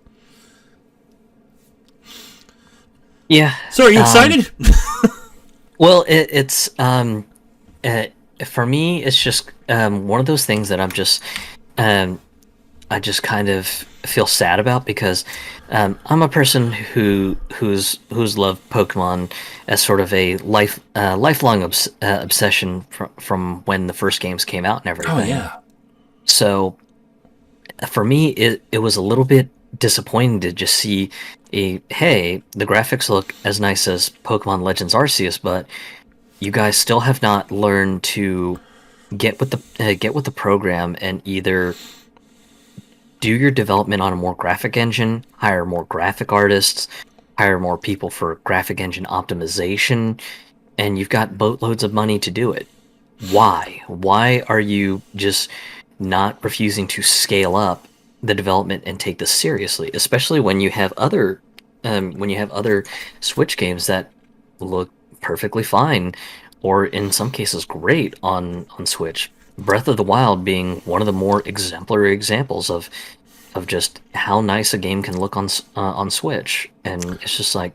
Yeah. So are you excited? Well, uh, for me, it's just one of those things that um, I just kind of feel sad about because I'm a person who's loved Pokemon as sort of a lifelong obsession from when the first games came out and Oh everything. yeah. So for me, it was a little bit disappointing to just see hey, the graphics look as nice as Pokemon Legends Arceus, but you guys still have not learned to get with the program and either do your development on a more graphic engine, hire more graphic artists, hire more people for graphic engine optimization, and you've got boatloads of money to do it. Why? Why are you just not refusing to scale up the development and take this seriously? Especially when you have other Switch games that look perfectly fine, or in some cases great on Switch. Breath of the Wild being one of the more exemplary examples of just how nice a game can look on Switch, and it's just like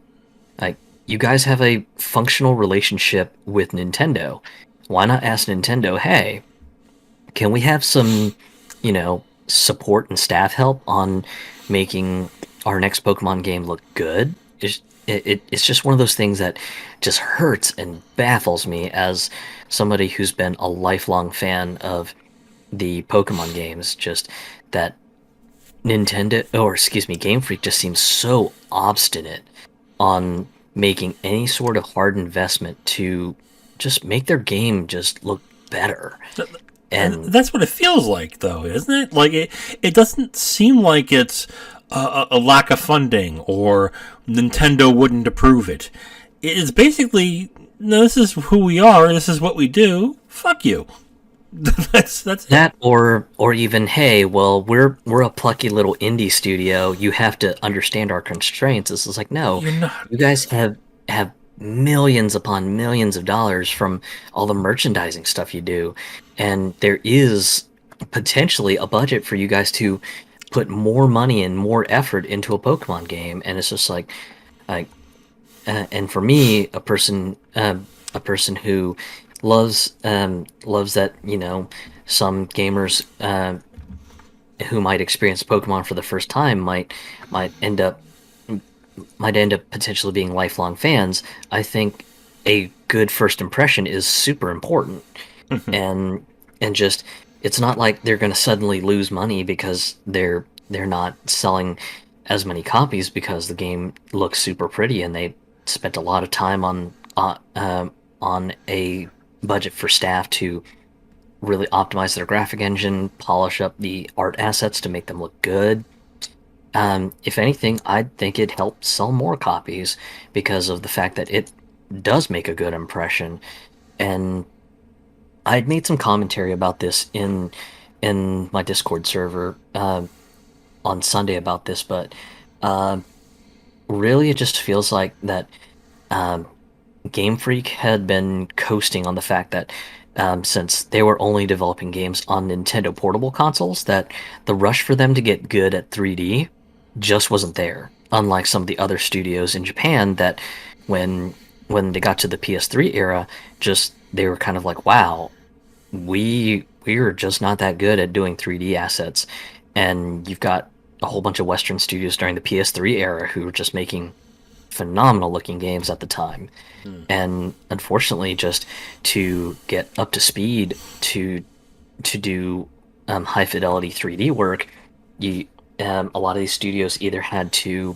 you guys have a functional relationship with Nintendo. Why not ask Nintendo, hey, can we have some, support and staff help on making our next Pokemon game look good? It's just one of those things that just hurts and baffles me as somebody who's been a lifelong fan of the Pokemon games. Just that Nintendo, or excuse me, Game Freak just seems so obstinate on making any sort of hard investment to just make their game just look better. And And that's what it feels like, though, isn't it? Like it doesn't seem like it's a lack of funding or Nintendo wouldn't approve it. It's basically, no, this is who we are. This is what we do. Fuck you. that's it. that, or even, hey, well, we're a plucky little indie studio. You have to understand our constraints. This is like, no, You're not. you guys have millions upon millions of dollars from all the merchandising stuff you do, and there is potentially a budget for you guys to put more money and more effort into a Pokemon game. And it's just like and for me, a person who loves that, some gamers who might experience Pokemon for the first time might end up potentially being lifelong fans. I think a good first impression is super important, and just, it's not like they're going to suddenly lose money because they're not selling as many copies because the game looks super pretty and they spent a lot of time on a budget for staff to really optimize their graphic engine, polish up the art assets to make them look good. If anything, I think it helped sell more copies because of the fact that it does make a good impression. And I'd made some commentary about this in my Discord server on Sunday about this, but really it just feels like that Game Freak had been coasting on the fact that since they were only developing games on Nintendo portable consoles, that the rush for them to get good at 3D just wasn't there. Unlike some of the other studios in Japan that when they got to the PS3 era, just they were kind of like, wow, we're just not that good at doing 3D assets. And you've got a whole bunch of Western studios during the PS3 era who were just making phenomenal looking games at the time. And unfortunately, just to get up to speed to do high fidelity 3D work, you a lot of these studios either had to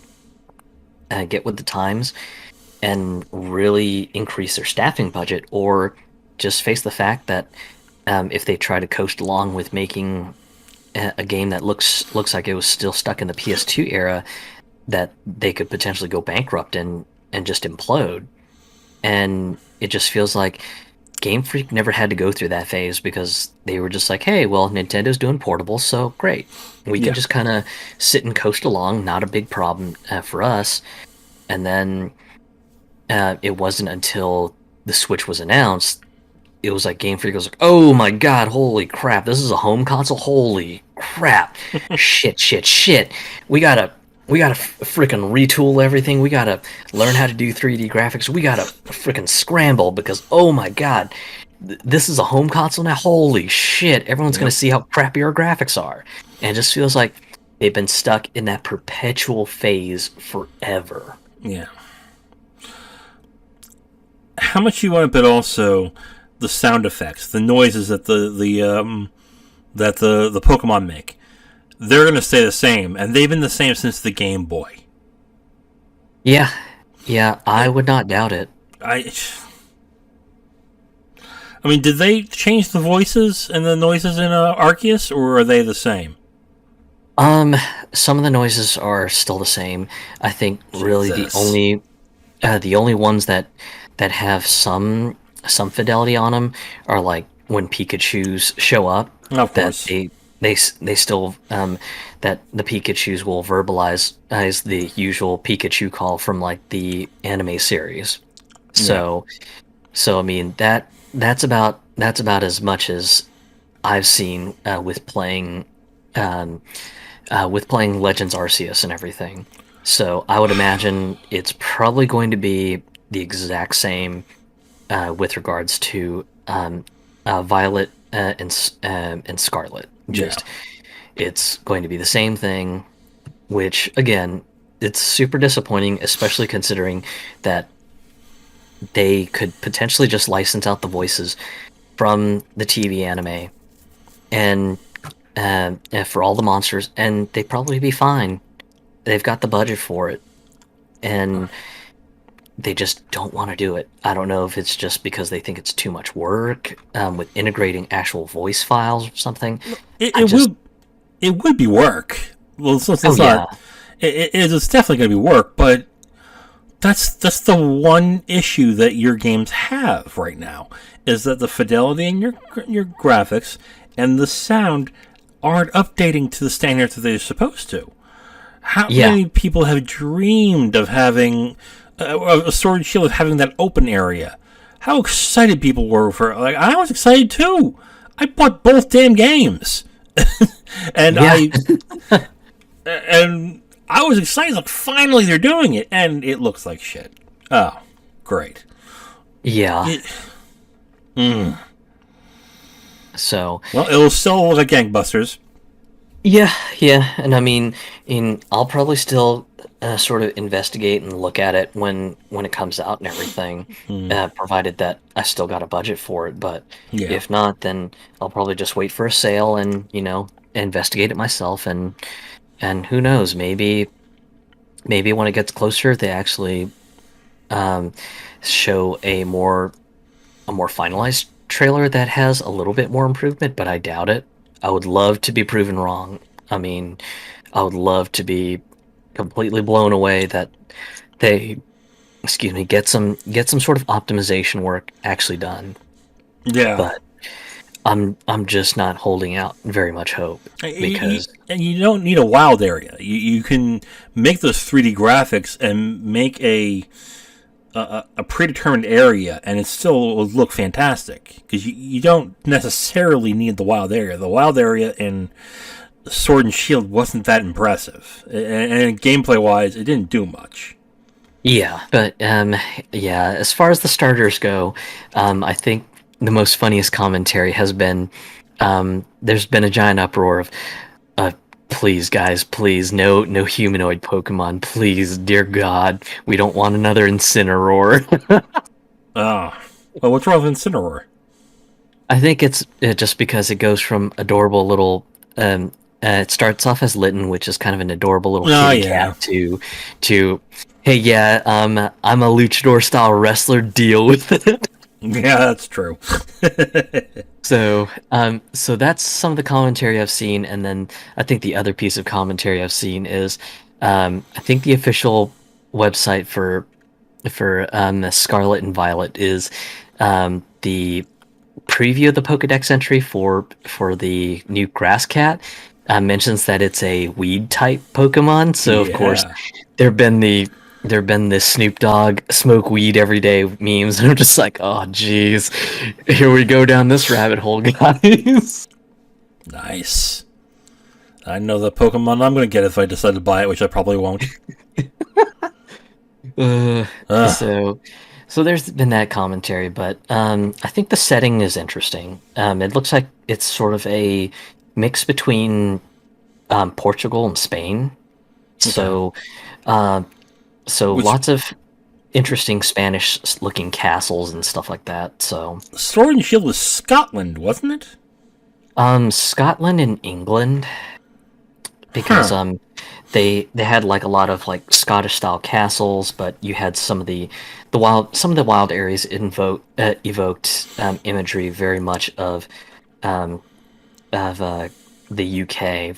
get with the times and really increase their staffing budget, or just face the fact that if they try to coast along with making a game that looks like it was still stuck in the PS2 era, that they could potentially go bankrupt and just implode. And it just feels like Game Freak never had to go through that phase because they were just like, hey, well, Nintendo's doing portables, so great. We can just kind of sit and coast along, not a big problem for us. And then it wasn't until the Switch was announced, it was like Game Freak was like, oh my god, holy crap, this is a home console? Holy crap. shit. We gotta freaking retool everything. We gotta learn how to do 3D graphics. We gotta freaking scramble because, oh my god, this is a home console now? Holy shit, everyone's gonna see how crappy our graphics are. And it just feels like they've been stuck in that perpetual phase forever. Yeah. How much you want to bet also the sound effects, the noises that the Pokemon make, they're going to stay the same, and they've been the same since the Game Boy. Yeah, I would not doubt it. I mean, did they change the voices and the noises in Arceus, or are they the same? Some of the noises are still the same. I think really Jesus. the only ones that have some fidelity on them are like when Pikachus show up. Of that course. they still that the Pikachus will verbalize as the usual Pikachu call from like the anime series. So I mean that's about as much as I've seen with playing Legends Arceus and everything. So I would imagine it's probably going to be the exact same with regards to Violet and Scarlet. Just it's going to be the same thing, which again, it's super disappointing, especially considering that they could potentially just license out the voices from the TV anime and for all the monsters, and they'd probably be fine. They've got the budget for it, and they just don't want to do it. I don't know if it's just because they think it's too much work with integrating actual voice files or something. It, I it just will it would be work. Well, so oh it's yeah, not. It's definitely going to be work, but that's the one issue that your games have right now is that the fidelity in your graphics and the sound aren't updating to the standards that they're supposed to. How yeah, many people have dreamed of having a Sword and Shield of having that open area? How excited people were for I was excited too. I bought both damn games, and yeah, and I was excited. Like finally they're doing it, and it looks like shit. Oh, great. yeah. It, mm. So Well, it'll still look like gangbusters. yeah, yeah, and I mean, I'll probably still sort of investigate and look at it when it comes out and everything, provided that I still got a budget for it. But Yeah, if not, then I'll probably just wait for a sale and investigate it myself. And who knows, maybe when it gets closer, they actually um, show a more finalized trailer that has a little bit more improvement, but I doubt it. I would love to be proven wrong. I mean, I would love to be completely blown away that they, excuse me, get some sort of optimization work actually done. yeah. But I'm just not holding out very much hope because And you don't need a wild area. You can make those 3D graphics and make a predetermined area, and it still will look fantastic because you don't necessarily need the wild area. The wild area in Sword and Shield wasn't that impressive, and gameplay wise, it didn't do much. yeah, but yeah, as far as the starters go, I think the most funniest commentary has been there's been a giant uproar of uh, please guys, please no humanoid Pokemon, please, dear God, we don't want another Incineroar. Ah, well, what's wrong with Incineroar? I think it's just because it goes from adorable little it starts off as Litten, which is kind of an adorable little Oh kitty yeah, cat, to hey yeah, I'm a luchador style wrestler, deal with it. yeah, that's true. So that's some of the commentary I've seen, and then I think the other piece of commentary I've seen is, I think the official website for the Scarlet and Violet is the preview of the Pokedex entry for the new Grass Cat mentions that it's a weed type Pokemon. So of course Yeah, there've been the there've been the Snoop Dogg smoke weed every day memes, and I'm just like, oh geez, here we go down this rabbit hole, guys. nice. I know the Pokemon I'm going to get if I decide to buy it, which I probably won't. Uh, Ugh. so so there's been that commentary, but I think the setting is interesting. It looks like it's sort of a mix between Portugal and Spain. Okay. So uh, so Which lots of interesting Spanish looking castles and stuff like that. So Sword and Shield was Scotland, wasn't it? Scotland and England, because Huh. they had like a lot of like Scottish style castles, but you had some of the wild areas evoked imagery very much um, of the UK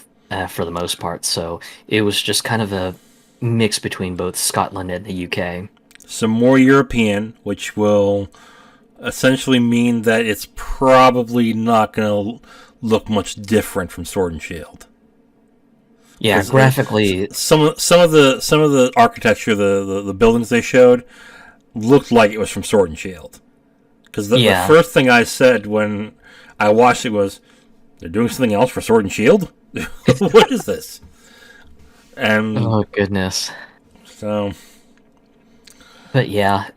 for the most part. So it was just kind of a mix between both Scotland and the UK. Some more European, which will essentially mean that it's probably not going to look much different from Sword and Shield. Yeah, Because graphically, some of the architecture, the buildings they showed looked like it was from Sword and Shield. Because the yeah. first thing I said when I watched it was, "They're doing something else for Sword and Shield. What is this?" And Oh goodness. so, But yeah,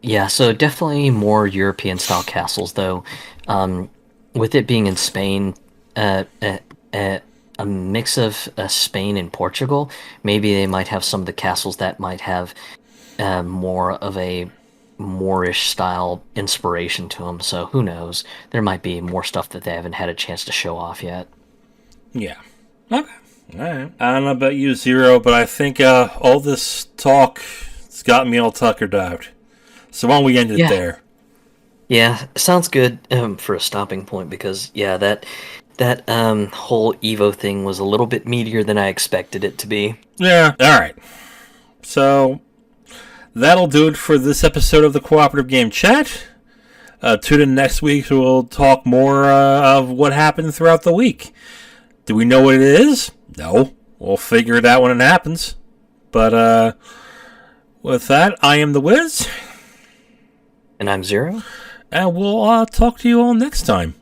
yeah. So definitely more European style castles, though. Um, with it being in Spain, uh, uh, uh, a mix of Spain and Portugal. Maybe they might have some of the castles that might have more of a Moorish style inspiration to them. So who knows? There might be more stuff that they haven't had a chance to show off yet. yeah. Okay. All right. I don't know about you, Zero, but I think all this talk It's got me all tuckered out. So why don't we end it there? Yeah, sounds good for a stopping point because that whole Evo thing was a little bit meatier than I expected it to be. Yeah, alright. So, that'll do it for this episode of the Cooperative Game Chat. Tune in next week, so we'll talk more of what happened throughout the week. Do we know what it is? No. We'll figure it out when it happens. But, with that, I am the Wiz. And I'm Zero. And we'll talk to you all next time.